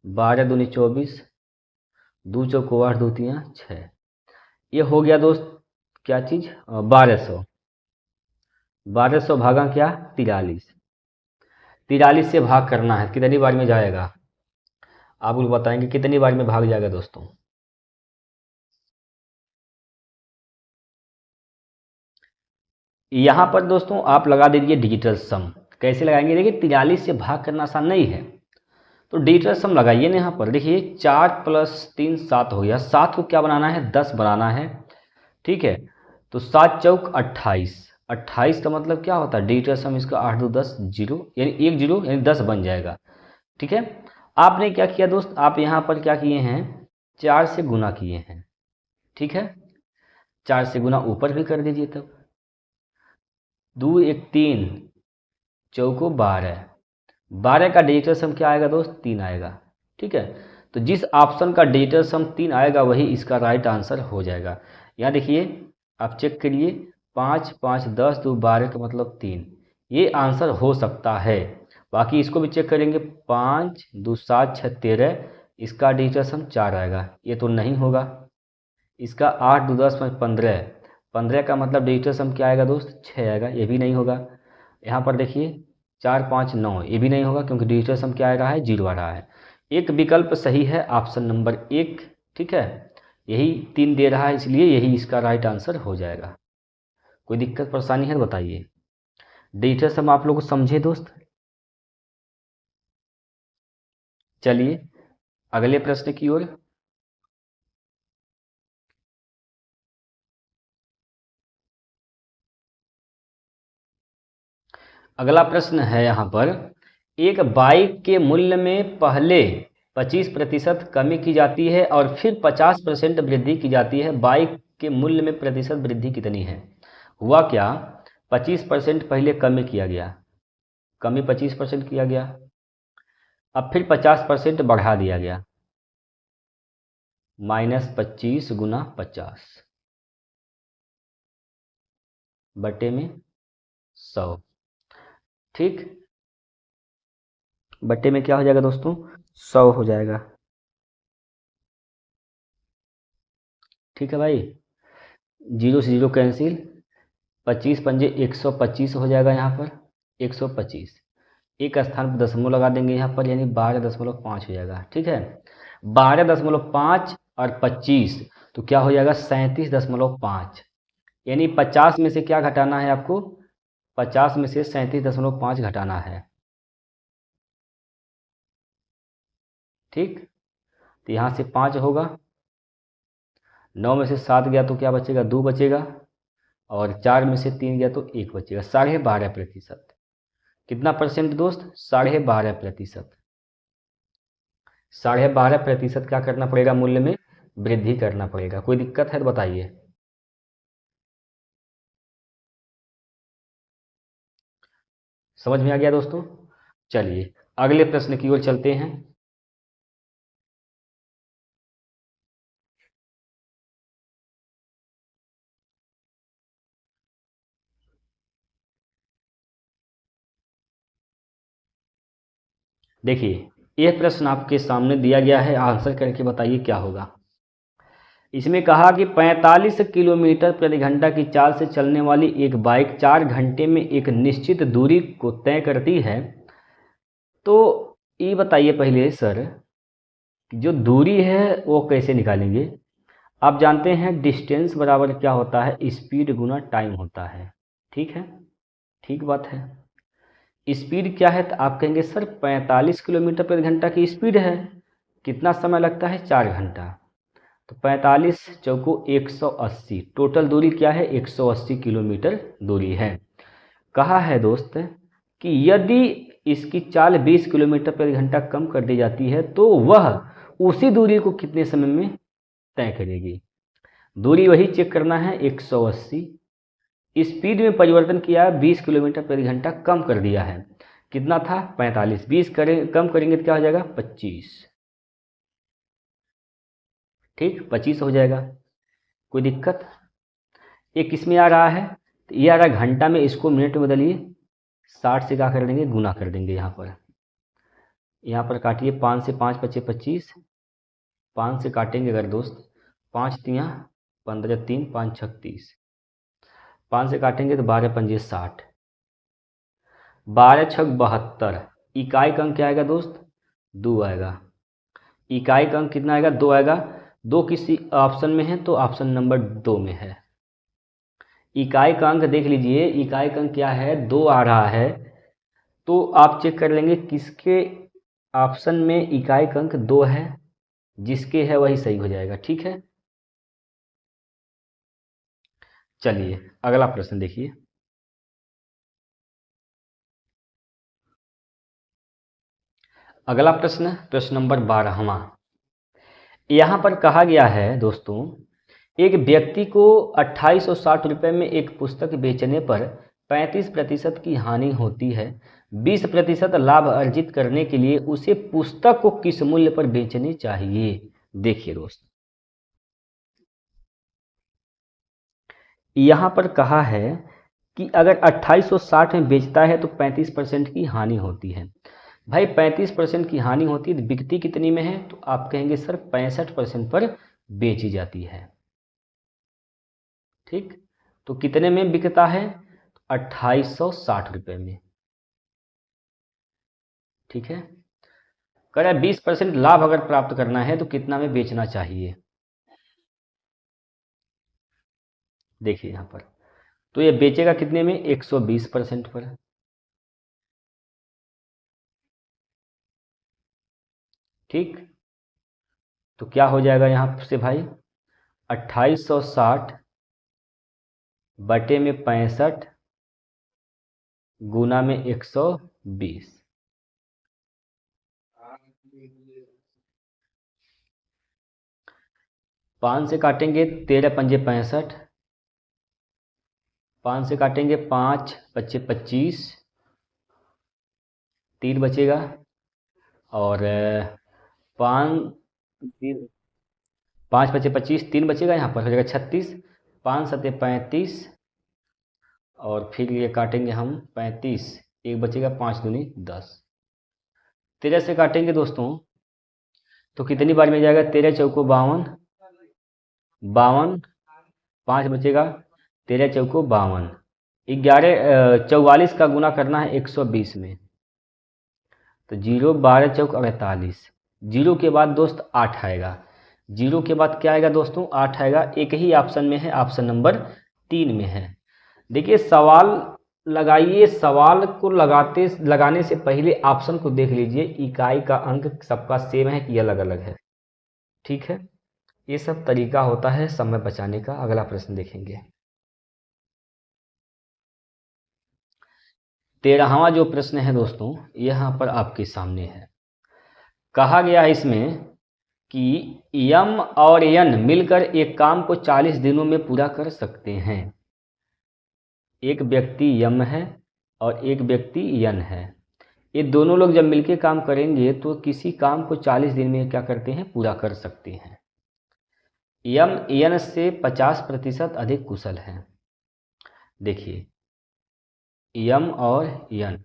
12 दूनी 24, 2 चौको 8, 2 तियाँ 6। ये हो गया दोस्त क्या चीज़, 1200। 1200 भागा क्या, 43। 43 से भाग करना है, कितनी बार में जाएगा, आप लोग बताएंगे कितनी बार में भाग जाएगा दोस्तों। यहाँ पर दोस्तों आप लगा दीजिए डिजिटल सम। कैसे लगाएंगे, देखिए 43 से भाग करना आसान नहीं है, तो डिजिटल सम लगाइए ना यहाँ पर। देखिए 4 + 3 7 हो गया। 7 को क्या बनाना है, 10 बनाना है। ठीक है, तो 7 चौक 28। 28 का मतलब क्या होता है, डिजिटल सम इसका 8 2 10 जीरो, यानी 1 जीरो यानी 10 बन जाएगा। ठीक है, आपने क्या किया दोस्त, आप यहाँ पर क्या किए हैं, 4 से गुना किए हैं। ठीक है, 4 से गुना ऊपर भी कर दीजिए तब। 2 1 3 चौको 12। 12 का डिजिटल सम क्या आएगा दोस्त, 3 आएगा। ठीक है, तो जिस ऑप्शन का डिजिटल सम 3 आएगा वही इसका राइट आंसर हो जाएगा। यहाँ देखिए आप चेक करिए, 5 5 10 2 12 का मतलब 3, ये आंसर हो सकता है। बाकी इसको भी चेक करेंगे, 5 2 7 6 13, इसका डिजिटल सम 4 आएगा, ये तो नहीं होगा। इसका 8 2 10 5 15, 15 का मतलब डिजिटल सम क्या आएगा दोस्त, 6 आएगा, ये भी नहीं होगा। यहाँ पर देखिए 4 5 9, ये भी नहीं होगा क्योंकि डिजिटल सम क्या आ रहा है, 0 आ रहा है। एक विकल्प सही है, ऑप्शन नंबर 1। ठीक है, यही 3 दे रहा है, इसलिए यही इसका राइट आंसर हो जाएगा। कोई दिक्कत परेशानी है तो बताइए। डिजिटल सम आप लोग समझे दोस्त। चलिए अगले प्रश्न की ओर। अगला प्रश्न है यहाँ पर, एक बाइक के मूल्य में पहले 25% कमी की जाती है और फिर 50% वृद्धि की जाती है। बाइक के मूल्य में प्रतिशत वृद्धि कितनी है। हुआ क्या, 25% पहले कमी किया गया, कमी 25% किया गया, अब फिर 50% बढ़ा दिया गया, -25 गुना 50 बटे में 100। ठीक, बटे में क्या हो जाएगा दोस्तों, 100 हो जाएगा। ठीक है भाई, 0 से 0 कैंसिल, 25 पंजे 125 हो जाएगा। यहाँ पर 125, एक स्थान पर दशमलव लगा देंगे यहाँ पर, यानी 12.5 हो जाएगा। ठीक है, 12.5 और 25 तो क्या हो जाएगा, 37.5, यानी 50 में से क्या घटाना है आपको, 50 में से 37.5 घटाना है। ठीक, तो यहाँ से 5 होगा, 9 में से 7 गया तो क्या बचेगा, 2 बचेगा, और 4 में से 3 गया तो 1 बचेगा। 12.5%। कितना परसेंट दोस्त, 12.5%। 12.5% क्या करना पड़ेगा, मूल्य में वृद्धि करना पड़ेगा। कोई दिक्कत है तो बताइए। समझ में आ गया दोस्तों। चलिए अगले प्रश्न की ओर चलते हैं। देखिए यह प्रश्न आपके सामने दिया गया है, आंसर करके बताइए क्या होगा। इसमें कहा कि 45 किलोमीटर प्रति घंटा की चाल से चलने वाली एक बाइक 4 घंटे में एक निश्चित दूरी को तय करती है। तो ये बताइए पहले सर, जो दूरी है वो कैसे निकालेंगे। आप जानते हैं डिस्टेंस बराबर क्या होता है, स्पीड गुना टाइम होता है। ठीक है, ठीक बात है। स्पीड क्या है, तो आप कहेंगे सर 45 किलोमीटर प्रति घंटा की स्पीड है, कितना समय लगता है, 4 घंटा। तो 45 चौको 180, टोटल दूरी क्या है, 180 किलोमीटर दूरी है। कहा है दोस्त कि यदि इसकी चाल 20 किलोमीटर प्रति घंटा कम कर दी जाती है तो वह उसी दूरी को कितने समय में तय करेगी। दूरी वही चेक करना है, 180, स्पीड में परिवर्तन किया है, 20 किलोमीटर प्रति घंटा कम कर दिया है। कितना था, 45, 20 करें कम करेंगे तो क्या हो जाएगा, 25। ठीक, 25 हो जाएगा। कोई दिक्कत। एक किस में आ रहा है, तो ये आ रहा है घंटा में, इसको मिनट में बदलिए, 60 से क्या कर देंगे, गुना कर देंगे। यहाँ पर काटिए, 5 से 5 बचे 25, 5 से काटेंगे अगर दोस्त, 5 तियाँ 15, 3 5 36, 5 से काटेंगे तो 12 पंजे 60, 12 छक 72। इकाई का अंक क्या आएगा दोस्त, 2 आएगा। इकाई का अंक कितना आएगा, 2 आएगा। 2 किसी ऑप्शन में है तो ऑप्शन नंबर 2 में है। इकाई का अंक देख लीजिए, इकाई का अंक क्या है, 2 आ रहा है, तो आप चेक कर लेंगे किसके ऑप्शन में इकाई का अंक 2 है, जिसके है वही सही हो जाएगा। ठीक है, चलिए अगला प्रश्न देखिए। अगला प्रश्न, प्रश्न नंबर 12वां। यहाँ पर कहा गया है दोस्तों, एक व्यक्ति को 2860 रुपये में एक पुस्तक बेचने पर 35% की हानि होती है। 20% लाभ अर्जित करने के लिए उसे पुस्तक को किस मूल्य पर बेचनी चाहिए? देखिए दोस्त, यहाँ पर कहा है कि अगर 2860 में बेचता है तो 35% की हानि होती है। भाई 35% की हानि होती है तो बिकती कितनी में है? तो आप कहेंगे सर 65% पर बेची जाती है। ठीक, तो कितने में बिकता है? 2860 रुपये में। ठीक है, कह रहा है 20% लाभ अगर प्राप्त करना है तो कितना में बेचना चाहिए? देखिए यहाँ पर, तो ये बेचेगा कितने में? 120% पर। ठीक, तो क्या हो जाएगा यहाँ से भाई? 2860 बटे में 65 गुना में 120। 5 से काटेंगे 13 पंजे 65, 5 से काटेंगे 5 पच्चे 25, 3 बचेगा, और 5 5 पच्चे 25, 3 बचेगा, यहाँ पर हो जाएगा 36, 5 सत्ते 35, और फिर ये काटेंगे हम 35, एक बचेगा, 5 दूनी 10। 13 से काटेंगे दोस्तों तो कितनी बार में जाएगा? 13 चौको 52, 52, 5 बचेगा, 13 चौको 52, 44 का गुना करना है 120 में, तो 0 12 चौक 48, 0 के बाद दोस्त 8 आएगा। 0 के बाद क्या आएगा दोस्तों? 8 आएगा। एक ही ऑप्शन में है, ऑप्शन नंबर 3 में है। देखिए सवाल लगाइए, सवाल को लगाने से पहले ऑप्शन को देख लीजिए, इकाई का अंक सबका सेम है कि अलग अलग है। ठीक है, ये सब तरीका होता है समय बचाने का। अगला प्रश्न देखेंगे। 13वां जो प्रश्न है दोस्तों, यहाँ पर आपके सामने है। कहा गया है इसमें कि यम और यन मिलकर एक काम को 40 दिनों में पूरा कर सकते हैं। एक व्यक्ति यम है और एक व्यक्ति यन है। ये दोनों लोग जब मिलकर काम करेंगे तो किसी काम को 40 दिन में क्या करते हैं? पूरा कर सकते हैं। यम यन से 50% अधिक कुशल है। देखिए यम और यन,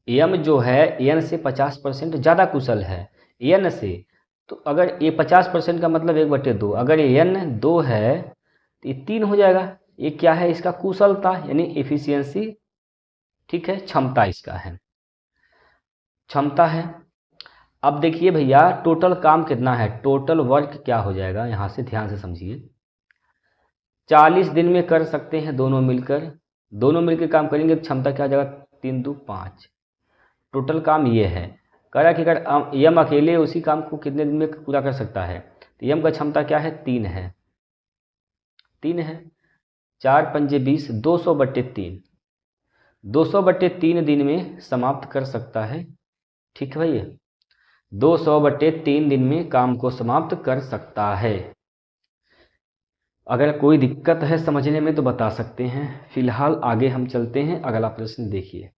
यम जो है यन से 50% ज़्यादा कुशल है यन से। तो अगर ये 50% का मतलब 1/2, अगर यन 2 है तो ये 3 हो जाएगा। ये क्या है? इसका कुशलता यानी एफिशिएंसी। ठीक है, क्षमता इसका है, क्षमता है। अब देखिए भैया टोटल काम कितना है, टोटल वर्क क्या हो जाएगा? यहाँ से ध्यान से समझिए। 40 दिन में कर सकते हैं दोनों मिलकर, दोनों मिलकर काम करेंगे तो क्षमता क्या हो जाएगा? 3 2 5। टोटल काम ये है। कह रहा है कि अगर यम अकेले उसी काम को कितने दिन में पूरा कर सकता है, तो यम का क्षमता क्या है? 3 है, 3 है। 4 पंजे 20, 200/3, 200/3 दिन में समाप्त कर सकता है। ठीक है भैया, 200/3 दिन में काम को समाप्त कर सकता है। अगर कोई दिक्कत है समझने में तो बता सकते हैं, फिलहाल आगे हम चलते हैं। अगला प्रश्न देखिए।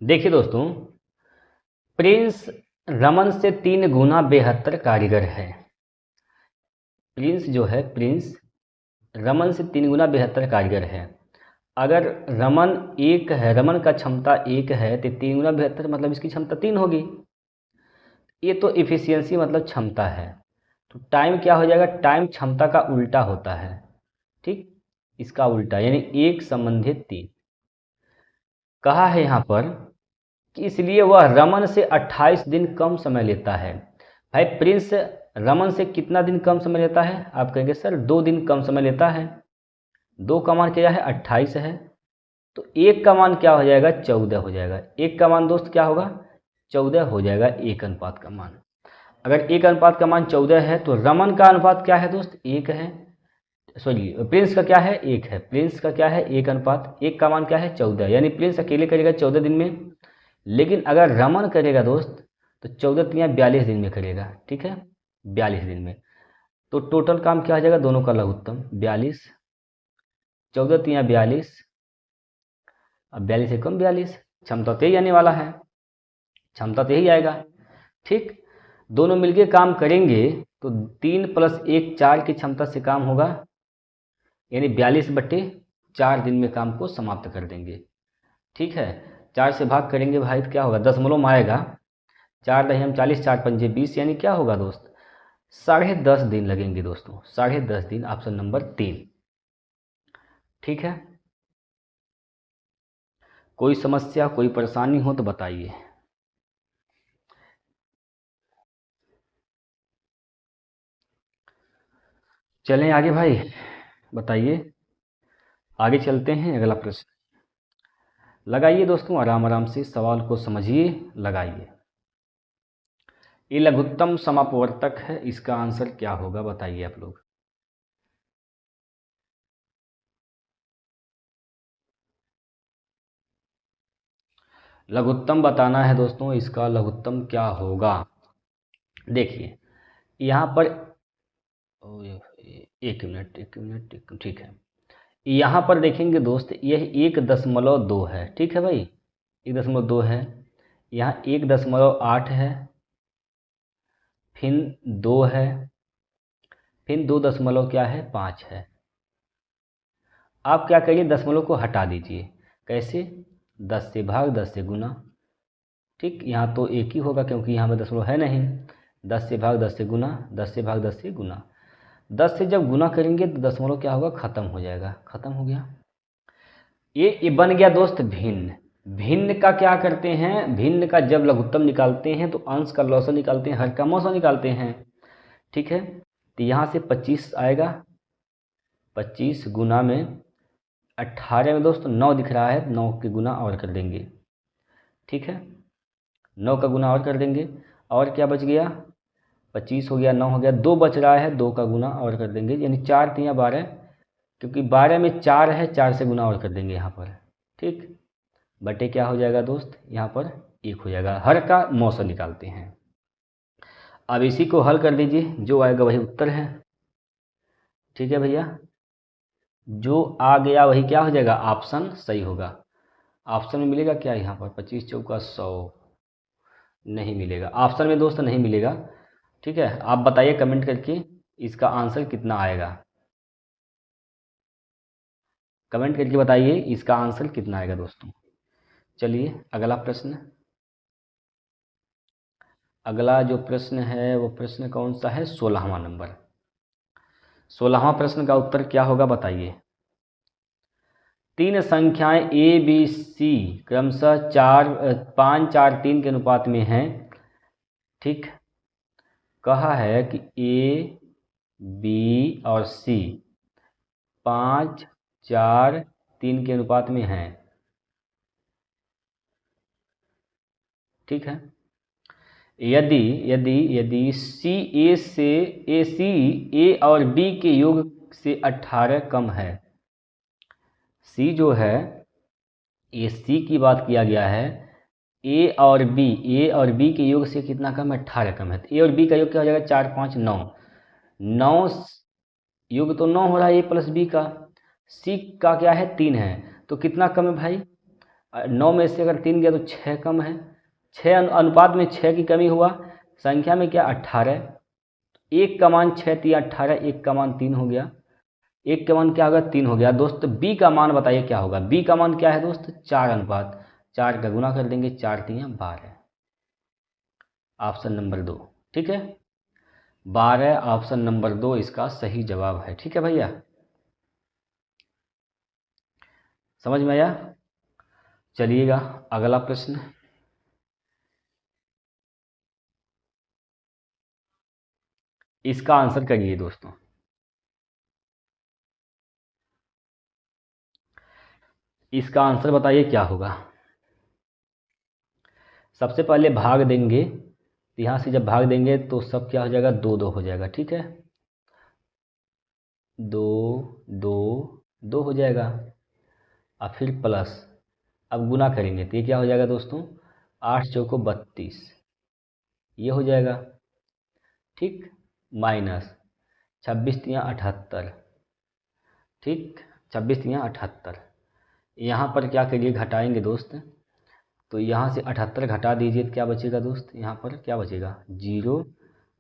देखिए दोस्तों, प्रिंस रमन से 3 गुना बेहतर कारीगर है। प्रिंस जो है, प्रिंस रमन से 3 गुना बेहतर कारीगर है। अगर रमन 1 है, रमन का क्षमता 1 है तो 3 गुना बेहतर मतलब इसकी क्षमता 3 होगी। ये तो इफिशियंसी मतलब क्षमता है। तो टाइम क्या हो जाएगा? टाइम क्षमता का उल्टा होता है। ठीक, इसका उल्टा यानी 1 संबंधित 3। कहा है यहाँ पर कि इसलिए वह रमन से 28 दिन कम समय लेता है। भाई प्रिंस रमन से कितना दिन कम समय लेता है? आप कहेंगे सर 2 दिन कम समय लेता है। 2 का मान क्या है? 28 है। तो 1 का मान क्या हो जाएगा? 14 हो जाएगा। 1 का मान दोस्त क्या होगा? 14 हो जाएगा 1 अनुपात का मान। अगर 1 अनुपात का मान 14 है तो रमन का अनुपात क्या है दोस्त? 1 है। सॉरी, प्रिंस का क्या है? 1 है। प्रिंस का क्या है? 1 अनुपात 1 का मान क्या है? 14। यानी प्रिंस अकेले करेगा 14 दिन में, लेकिन अगर रमन करेगा दोस्त तो 14 तिया 42 दिन में करेगा। ठीक है, 42 दिन में। तो टोटल काम क्या आ जाएगा? दोनों का लघुत्तम 42, 14 तिया 42, अब 42 से कम 42, क्षमता तो यही आने वाला है, क्षमता तो यही आएगा। ठीक, दोनों मिलके काम करेंगे तो 3 + 1 4 की क्षमता से काम होगा, यानी 42/4 दिन में काम को समाप्त कर देंगे। ठीक है, 4 से भाग करेंगे भाई तो क्या होगा? दशमलव में आएगा। 4 दही हम 40, 4 पंजे 20, यानी क्या होगा दोस्त? 10.5 दिन लगेंगे दोस्तों, 10.5 दिन। Option number 3। ठीक है, कोई समस्या कोई परेशानी हो तो बताइए। चलें आगे भाई, बताइए। आगे चलते हैं, अगला प्रश्न लगाइए दोस्तों, आराम आराम से सवाल को समझिए, लगाइए। ये लघुत्तम समापवर्तक है, इसका आंसर क्या होगा बताइए आप लोग। लघुत्तम बताना है दोस्तों, इसका लघुत्तम क्या होगा। देखिए यहाँ पर, एक मिनट एक मिनट, ठीक है। यहाँ पर देखेंगे दोस्त, यह 1.2 है। ठीक है भाई, 1.2 है। यहाँ 1.8 है, फिर 2 है, फिर 2 दशमलव क्या है? 5 है। आप क्या करिए? दशमलव को हटा दीजिए। कैसे? 10 से भाग 10 से गुना। ठीक, यहाँ तो एक ही होगा क्योंकि यहाँ पे दशमलव है नहीं। 10 से भाग 10 से गुना, 10 से भाग 10 से गुना। 10 से जब गुना करेंगे तो दशमलव क्या होगा? ख़त्म हो जाएगा। ख़त्म हो गया। ये बन गया दोस्त भिन्न। भिन्न का क्या करते हैं? भिन्न का जब लघुत्तम निकालते हैं तो अंश का लौसा निकालते हैं, हर का मौसा निकालते हैं। ठीक है, तो यहाँ से 25 आएगा। 25 गुना में 18 में दोस्त 9 दिख रहा है, 9 के गुना और कर देंगे। ठीक है, 9 का गुना और कर देंगे। और क्या बच गया? 25 हो गया, 9 हो गया, 2 बच रहा है, 2 का गुना और कर देंगे, यानी 4 तिया 12, क्योंकि 12 में 4 है, 4 से गुना और कर देंगे यहाँ पर। ठीक, बटे क्या हो जाएगा दोस्त? यहाँ पर 1 हो जाएगा। हर का मौसा निकालते हैं। अब इसी को हल कर दीजिए, जो आएगा वही उत्तर है। ठीक है भैया, जो आ गया वही क्या हो जाएगा? ऑप्शन सही होगा। ऑप्शन में मिलेगा क्या? यहाँ पर 25 चौका 100 नहीं मिलेगा, ऑप्शन में दोस्त नहीं मिलेगा। ठीक है, आप बताइए कमेंट करके इसका आंसर कितना आएगा। कमेंट करके बताइए इसका आंसर कितना आएगा दोस्तों। चलिए अगला प्रश्न। अगला जो प्रश्न है वो प्रश्न कौन सा है? 16वां नंबर। 16वां प्रश्न का उत्तर क्या होगा बताइए। 3 संख्याएं ए बी सी क्रमशः 5 4 3 के अनुपात में हैं। ठीक, कहा है कि ए बी और सी 5 4 3 के अनुपात में हैं। ठीक है, यदि यदि यदि सी ए और बी के योग से 18 कम है। सी जो है, ये सी की बात किया गया है। ए और बी के योग से कितना कम है? 18 कम है। तो ए और बी का योग क्या हो जाएगा? 4 5 9, 9 योग तो 9 हो रहा है ए प्लस बी का। सी का क्या है? 3 है। तो कितना कम है भाई? 9 में से अगर 3 गया तो 6 कम है। 6 अनुपात में 6 की कमी हुआ, संख्या में क्या? 18। 1 का मान 6 तिया 18, 1 का मान 3 हो गया। 1 का मान क्या होगा? 3 हो गया दोस्त। बी का मान बताइए क्या होगा? बी का मान क्या है दोस्त? 4 अनुपात 4 का गुना कर देंगे, 4 तिया 12। Option number 2। ठीक है, 12 ऑप्शन नंबर 2 इसका सही जवाब है। ठीक है भैया, समझ में आया? चलिएगा अगला प्रश्न। इसका आंसर करिए दोस्तों। इसका आंसर बताइए क्या होगा। सबसे पहले भाग देंगे, यहाँ से जब भाग देंगे तो सब क्या हो जाएगा, 2 2 हो जाएगा। ठीक है, 2 2 2 हो जाएगा। और फिर प्लस, अब गुना करेंगे तो ये क्या हो जाएगा दोस्तों, 8 चौको 32, ये हो जाएगा। ठीक, माइनस 26 तियाँ 78, ठीक, 26 तियाँ 78। यहाँ पर क्या करिए, घटाएंगे दोस्त, तो यहाँ से 78 घटा दीजिए तो क्या बचेगा दोस्त, यहाँ पर क्या बचेगा, 0।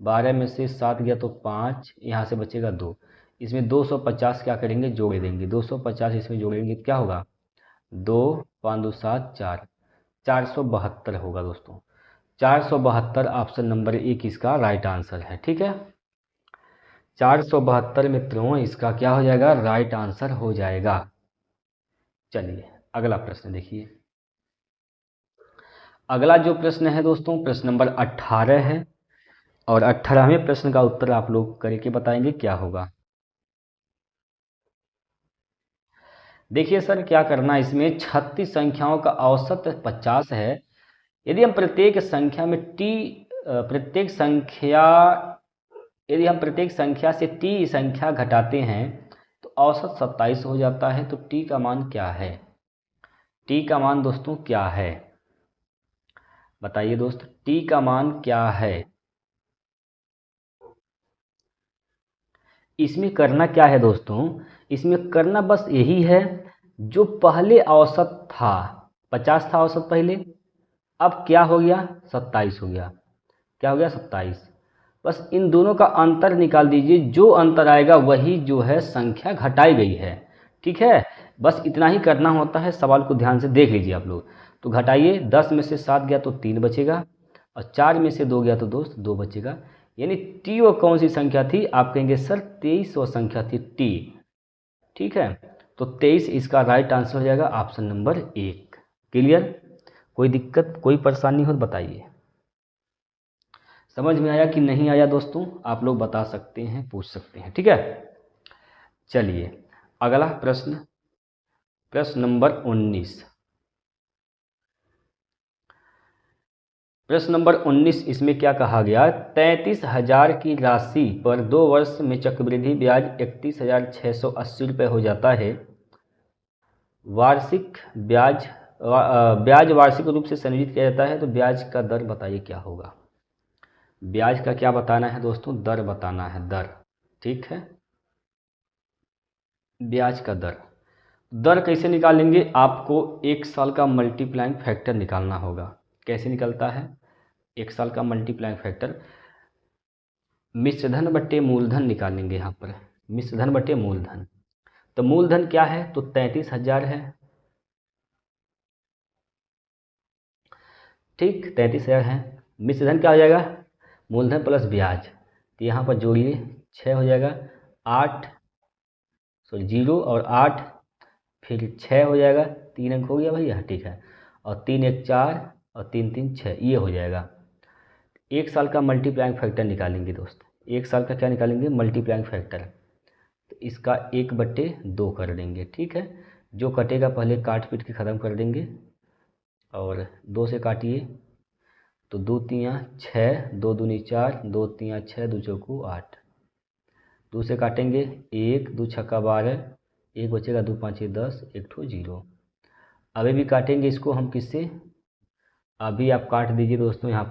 12 में से 7 गया तो 5, यहाँ से बचेगा 2। इसमें 250 क्या करेंगे, जोड़ देंगे, 250 इसमें जोड़ेंगे तो क्या होगा, 2 5 2 7 4, 472 होगा दोस्तों। 472 ऑप्शन नंबर 1 इसका राइट आंसर है। ठीक है, 472 मित्रों इसका क्या हो जाएगा, राइट आंसर हो जाएगा। चलिए अगला प्रश्न देखिए। अगला जो प्रश्न है दोस्तों, प्रश्न नंबर 18 है, और 18वें प्रश्न का उत्तर आप लोग करके बताएंगे क्या होगा। देखिए सर, क्या करना, इसमें 36 संख्याओं का औसत 50 है। यदि हम प्रत्येक संख्या में प्रत्येक संख्या यदि हम प्रत्येक संख्या से टी संख्या घटाते हैं तो औसत 27 हो जाता है। तो टी का मान क्या है, टी का मान दोस्तों क्या है, बताइए दोस्त, टी का मान क्या है। इसमें करना क्या है दोस्तों, इसमें करना बस यही है, जो पहले औसत था 50 था औसत पहले, अब क्या हो गया, 27 हो गया। क्या हो गया, 27। बस इन दोनों का अंतर निकाल दीजिए, जो अंतर आएगा वही जो है संख्या घटाई गई है। ठीक है, बस इतना ही करना होता है। सवाल को ध्यान से देख लीजिए आप लोग। तो घटाइए, 10 में से 7 गया तो 3 बचेगा, और 4 में से 2 गया तो दोस्त 2 बचेगा। यानी टी वो कौन सी संख्या थी, आप कहेंगे सर 23वां संख्या थी टी। ठीक है, तो 23 इसका राइट आंसर हो जाएगा, ऑप्शन नंबर 1। क्लियर, कोई दिक्कत कोई परेशानी हो तो बताइए। समझ में आया कि नहीं आया दोस्तों, आप लोग बता सकते हैं, पूछ सकते हैं। ठीक है, चलिए अगला प्रश्न, प्रश्न नंबर 19। प्रश्न नंबर 19, इसमें क्या कहा गया, 33,000 की राशि पर 2 वर्ष में चक्रवृद्धि ब्याज 31,680 रुपये हो जाता है। वार्षिक ब्याज वार्षिक रूप से संयोजित किया जाता है, तो ब्याज का दर बताइए क्या होगा। ब्याज का क्या बताना है दोस्तों, दर बताना है, दर। ठीक है, ब्याज का दर, दर कैसे निकालेंगे, आपको 1 साल का मल्टीप्लाइंग फैक्टर निकालना होगा। कैसे निकलता है 1 साल का मल्टीप्लाइंग फैक्टर, मिश्रधन बट्टे मूलधन निकालेंगे। यहाँ पर मिश्रधन बट्टे मूलधन, तो मूलधन क्या है, तो 33,000 है। ठीक, 33,000 है। मिश्रधन क्या हो जाएगा, मूलधन प्लस ब्याज, तो यहाँ पर जोड़िए 6 हो जाएगा, 8 सॉरी 0 और 8, फिर 6 हो जाएगा, 3 अंक हो गया भैया। ठीक है, और 3 1 4 और 3 3 6, ये हो जाएगा। 1 साल का मल्टीप्लाइंग फैक्टर निकालेंगे दोस्त, 1 साल का क्या निकालेंगे, मल्टीप्लाइंग फैक्टर। तो इसका 1/2 कर देंगे। ठीक है, जो कटेगा पहले काट पीट के ख़त्म कर देंगे, और 2 से काटिए तो 2 तियाँ 6, 2 दूनी 4, 2 तियाँ 6, 2 चौको 8। 2 से काटेंगे 1, 2 छक्का 12, 1 बचेगा, 2 5 10, 1 ठो 0। अभी भी काटेंगे इसको हम किससे, अभी आप काट दीजिए दोस्तों, यहाँ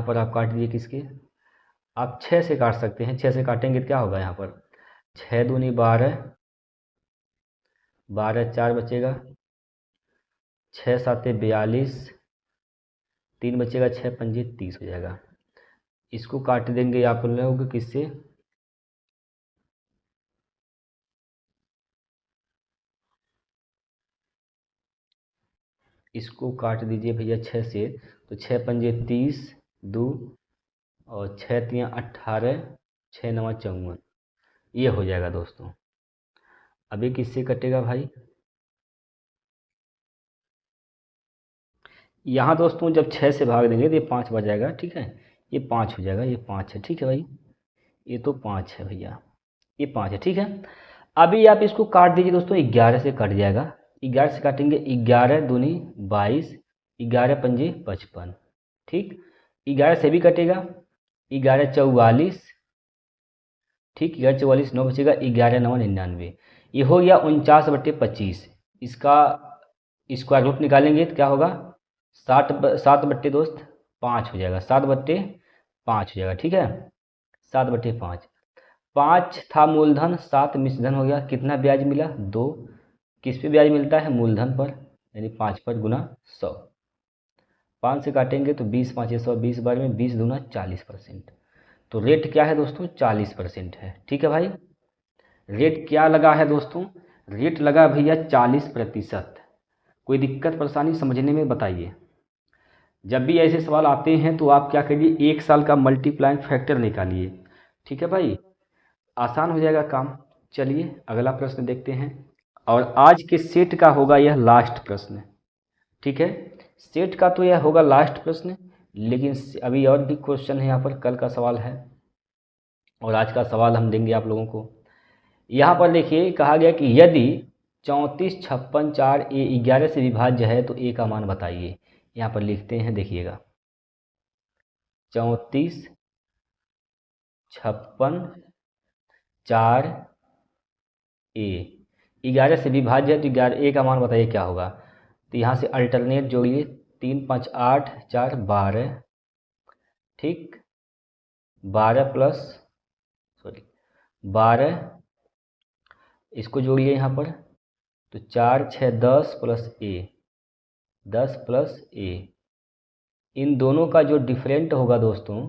पर आप काट दीजिए किसके, आप 6 से काट सकते हैं। 6 से काटेंगे तो क्या होगा, यहाँ पर 6 दूनी 12, 12 4 बचेगा, 6 7 42, 3 बचेगा, 6 5 30 हो जाएगा। इसको काट देंगे आप लोग किससे, इसको काट दीजिए भैया 6 से, तो 6 पंजे 30, 2 और 6 तियाँ 18, 6 9 54, ये हो जाएगा दोस्तों। अभी किससे कटेगा भाई, यहाँ दोस्तों जब 6 से भाग देंगे तो ये 5 बच जाएगा। ठीक है, ये 5 हो जाएगा, ये 5 है, ठीक है भाई, ये तो 5 है भैया, ये 5 है, ठीक है। अभी आप इसको काट दीजिए दोस्तों, 11 से कट जाएगा, 11 से काटेंगे, 11 दूनी 22, 11 पंजे 55, ठीक। 11 से भी कटेगा, 11 44, ठीक, 11 44 9 बचेगा, 11 9 99, ये हो गया 49/25। इसका स्क्वायर रूट निकालेंगे तो क्या होगा, 7 दोस्त 5 हो जाएगा, 7/5 हो जाएगा, ठीक है, 7/5। 5 था मूलधन, 7 मिश्रधन हो गया, कितना ब्याज मिला, 2। किस पे ब्याज मिलता है, मूलधन पर, यानी 5 पर गुना 100। 5 से काटेंगे तो 20 5 100, 20 बार में 20 दूना 40%। तो रेट क्या है दोस्तों, 40% है, ठीक है भाई। रेट क्या लगा है दोस्तों, रेट लगा भैया 40%। कोई दिक्कत परेशानी समझने में बताइए। जब भी ऐसे सवाल आते हैं तो आप क्या करिए, 1 साल का मल्टीप्लाइंग फैक्टर निकालिए, ठीक है भाई, आसान हो जाएगा काम। चलिए अगला प्रश्न देखते हैं, और आज के सेट का होगा यह लास्ट प्रश्न, ठीक है। सेट का तो यह होगा लास्ट प्रश्न, लेकिन अभी और भी क्वेश्चन है यहाँ पर, कल का सवाल है और आज का सवाल हम देंगे आप लोगों को। यहाँ पर देखिए कहा गया कि यदि 34 56 4 ए 11 से विभाज्य है तो ए का मान बताइए। यहाँ पर लिखते हैं, देखिएगा, 34 56 4 ए 11 से विभाज्य है तो 11 ए का मान बताइए क्या होगा। तो यहाँ से अल्टरनेट जोड़िए, 3 5 8 4 12, ठीक, 12 प्लस 12, इसको जोड़िए यहाँ पर, तो 4 6 10 प्लस ए, 10 प्लस ए। इन दोनों का जो डिफरेंट होगा दोस्तों,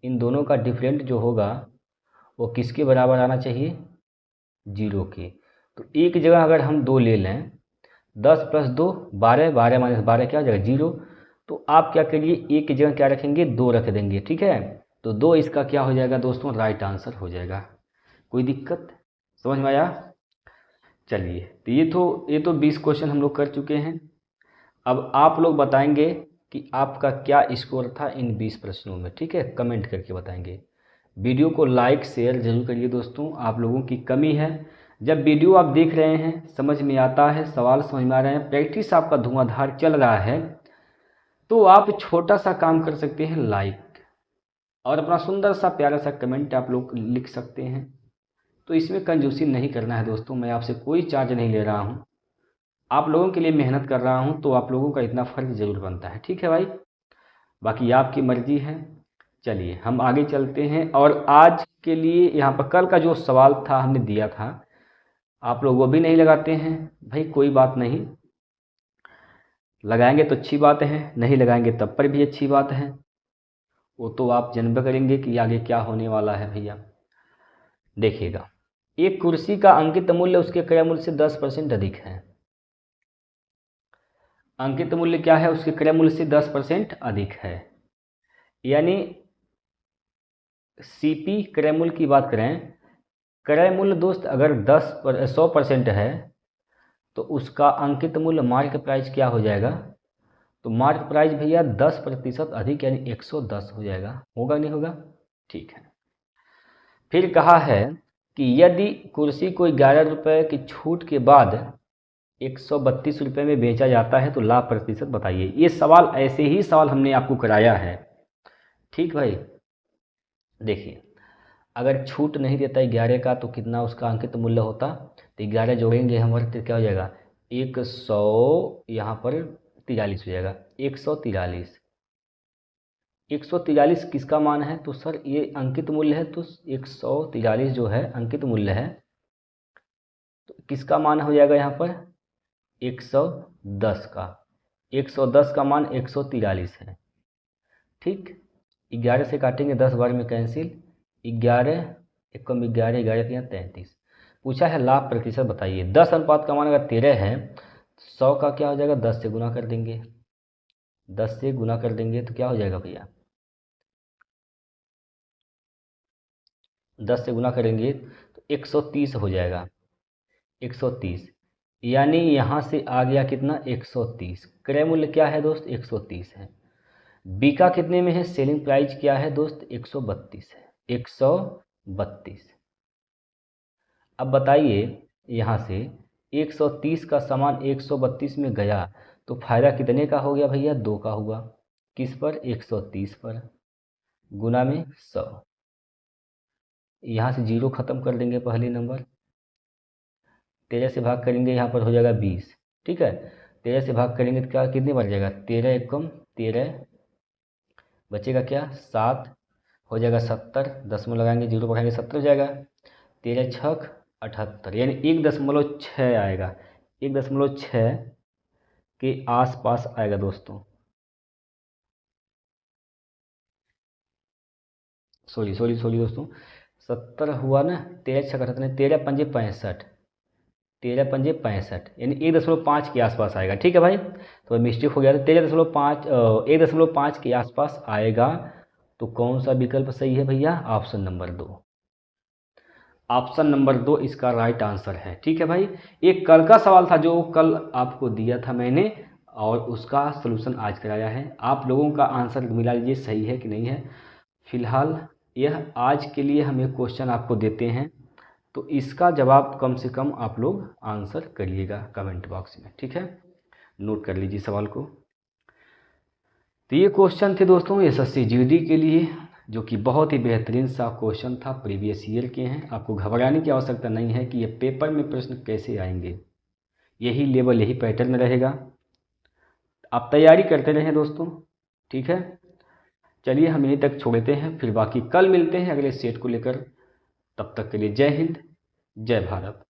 इन दोनों का डिफरेंट जो होगा वो किसके बराबर आना चाहिए, 0 के। तो एक जगह अगर हम 2 ले लें, 10 प्लस 2 12, 12 माइनस 12 क्या हो जाएगा, 0। तो आप क्या करिए, एक की जगह क्या रखेंगे, 2 रख देंगे, ठीक है। तो 2 इसका क्या हो जाएगा दोस्तों, राइट आंसर हो जाएगा। कोई दिक्कत समझ में आया। चलिए, तो ये तो 20 क्वेश्चन हम लोग कर चुके हैं। अब आप लोग बताएंगे कि आपका क्या स्कोर था इन 20 प्रश्नों में, ठीक है, कमेंट करके बताएंगे। वीडियो को लाइक शेयर जरूर करिए दोस्तों, आप लोगों की कमी है। जब वीडियो आप देख रहे हैं, समझ में आता है, सवाल समझ में आ रहे हैं, प्रैक्टिस आपका धुआंधार चल रहा है, तो आप छोटा सा काम कर सकते हैं, लाइक, और अपना सुंदर सा प्यारा सा कमेंट आप लोग लिख सकते हैं। तो इसमें कंजूसी नहीं करना है दोस्तों, मैं आपसे कोई चार्ज नहीं ले रहा हूँ, आप लोगों के लिए मेहनत कर रहा हूँ, तो आप लोगों का इतना फ़र्ज ज़रूर बनता है, ठीक है भाई। बाकी आपकी मर्ज़ी है। चलिए हम आगे चलते हैं, और आज के लिए यहाँ पर कल का जो सवाल था हमने दिया था, आप लोग वो भी नहीं लगाते हैं भाई, कोई बात नहीं, लगाएंगे तो अच्छी बात है, नहीं लगाएंगे तब पर भी अच्छी बात है। वो तो आप जन्म करेंगे कि आगे क्या होने वाला है भैया। देखिएगा, एक कुर्सी का अंकित मूल्य उसके क्रय मूल्य से 10% अधिक है। अंकित मूल्य क्या है, उसके क्रय मूल्य से 10% अधिक है, यानी सीपी क्रय मूल्य की बात करें, क्रय मूल्य दोस्त अगर 100% है तो उसका अंकित मूल्य मार्केट प्राइस क्या हो जाएगा, तो मार्केट प्राइस भैया 10% अधिक, यानी 110 हो जाएगा, होगा नहीं होगा, ठीक है। फिर कहा है कि यदि कुर्सी को 11 रुपये की छूट के बाद 132 रुपये में बेचा जाता है तो लाभ प्रतिशत बताइए। ये सवाल ऐसे ही सवाल हमने आपको कराया है, ठीक भाई। देखिए, अगर छूट नहीं देता 11 का तो कितना उसका अंकित मूल्य होता, तो 11 जोड़ेंगे हमारे तो क्या हो जाएगा, 100, यहाँ पर 43 हो जाएगा, 143। 143 किसका मान है, तो सर ये अंकित मूल्य है, तो 143 जो है अंकित मूल्य है, तो किसका मान हो जाएगा यहाँ पर, 110 का। 110 का मान 143 है, ठीक। 11 से काटेंगे, 10 बार में कैंसिल, 11 एक कम 11, 11 3 33। पूछा है लाभ प्रतिशत बताइए। 10 अनुपात का मान अगर 13 है, 100 का क्या हो जाएगा, 10 से गुना कर देंगे, 10 से गुना कर देंगे तो क्या हो जाएगा भैया, 10 से गुना करेंगे तो 130 हो जाएगा, 130, यानी यहाँ से आ गया कितना, 130। क्रय मूल्य क्या है दोस्त, 130 है। बी का कितने में है, सेलिंग प्राइस क्या है दोस्त, 132 है, 132। अब बताइए यहाँ से 130 का सामान 132 में गया तो फायदा कितने का हो गया भैया, 2 का हुआ। किस पर, 130 पर, गुना में 100। यहाँ से 0 खत्म कर देंगे पहले नंबर, 13 से भाग करेंगे, यहाँ पर हो जाएगा 20। ठीक है, 13 से भाग करेंगे तो क्या, कितने बन जाएगा, 13 एकम 13, बचेगा क्या 7, हो जाएगा 70, दशमलव लगाएंगे, 0 बढ़ाएंगे, 70 हो जाएगा। 13 छक 78, यानी 1.6 आएगा, 1.6 के आसपास आएगा दोस्तों। सॉरी दोस्तों, 70 हुआ ना, 13 छक 78, 13 पंजे 65, 13 पंजे 65, यानी 1.5 के आसपास आएगा। ठीक है भाई, तो मिस्टेक हो गया था, 13.5 1.5 के आसपास आएगा। तो कौन सा विकल्प सही है भैया, ऑप्शन नंबर 2, ऑप्शन नंबर 2 इसका राइट आंसर है। ठीक है भाई, एक कल का सवाल था जो कल आपको दिया था मैंने, और उसका सलूशन आज कराया है। आप लोगों का आंसर मिला लीजिए सही है कि नहीं है। फिलहाल यह आज के लिए हम एक क्वेश्चन आपको देते हैं, तो इसका जवाब कम से कम आप लोग आंसर करिएगा कमेंट बॉक्स में। ठीक है, नोट कर लीजिए सवाल को। तो ये क्वेश्चन थे दोस्तों एसएससी जीडी के लिए, जो कि बहुत ही बेहतरीन सा क्वेश्चन था, प्रीवियस ईयर के हैं। आपको घबराने की आवश्यकता नहीं है कि ये पेपर में प्रश्न कैसे आएंगे, यही लेवल यही पैटर्न रहेगा। आप तैयारी करते रहें दोस्तों। ठीक है, चलिए हम यहीं तक छोड़ते हैं, फिर बाकी कल मिलते हैं अगले सेट को लेकर। तब तक के लिए जय हिंद, जय भारत।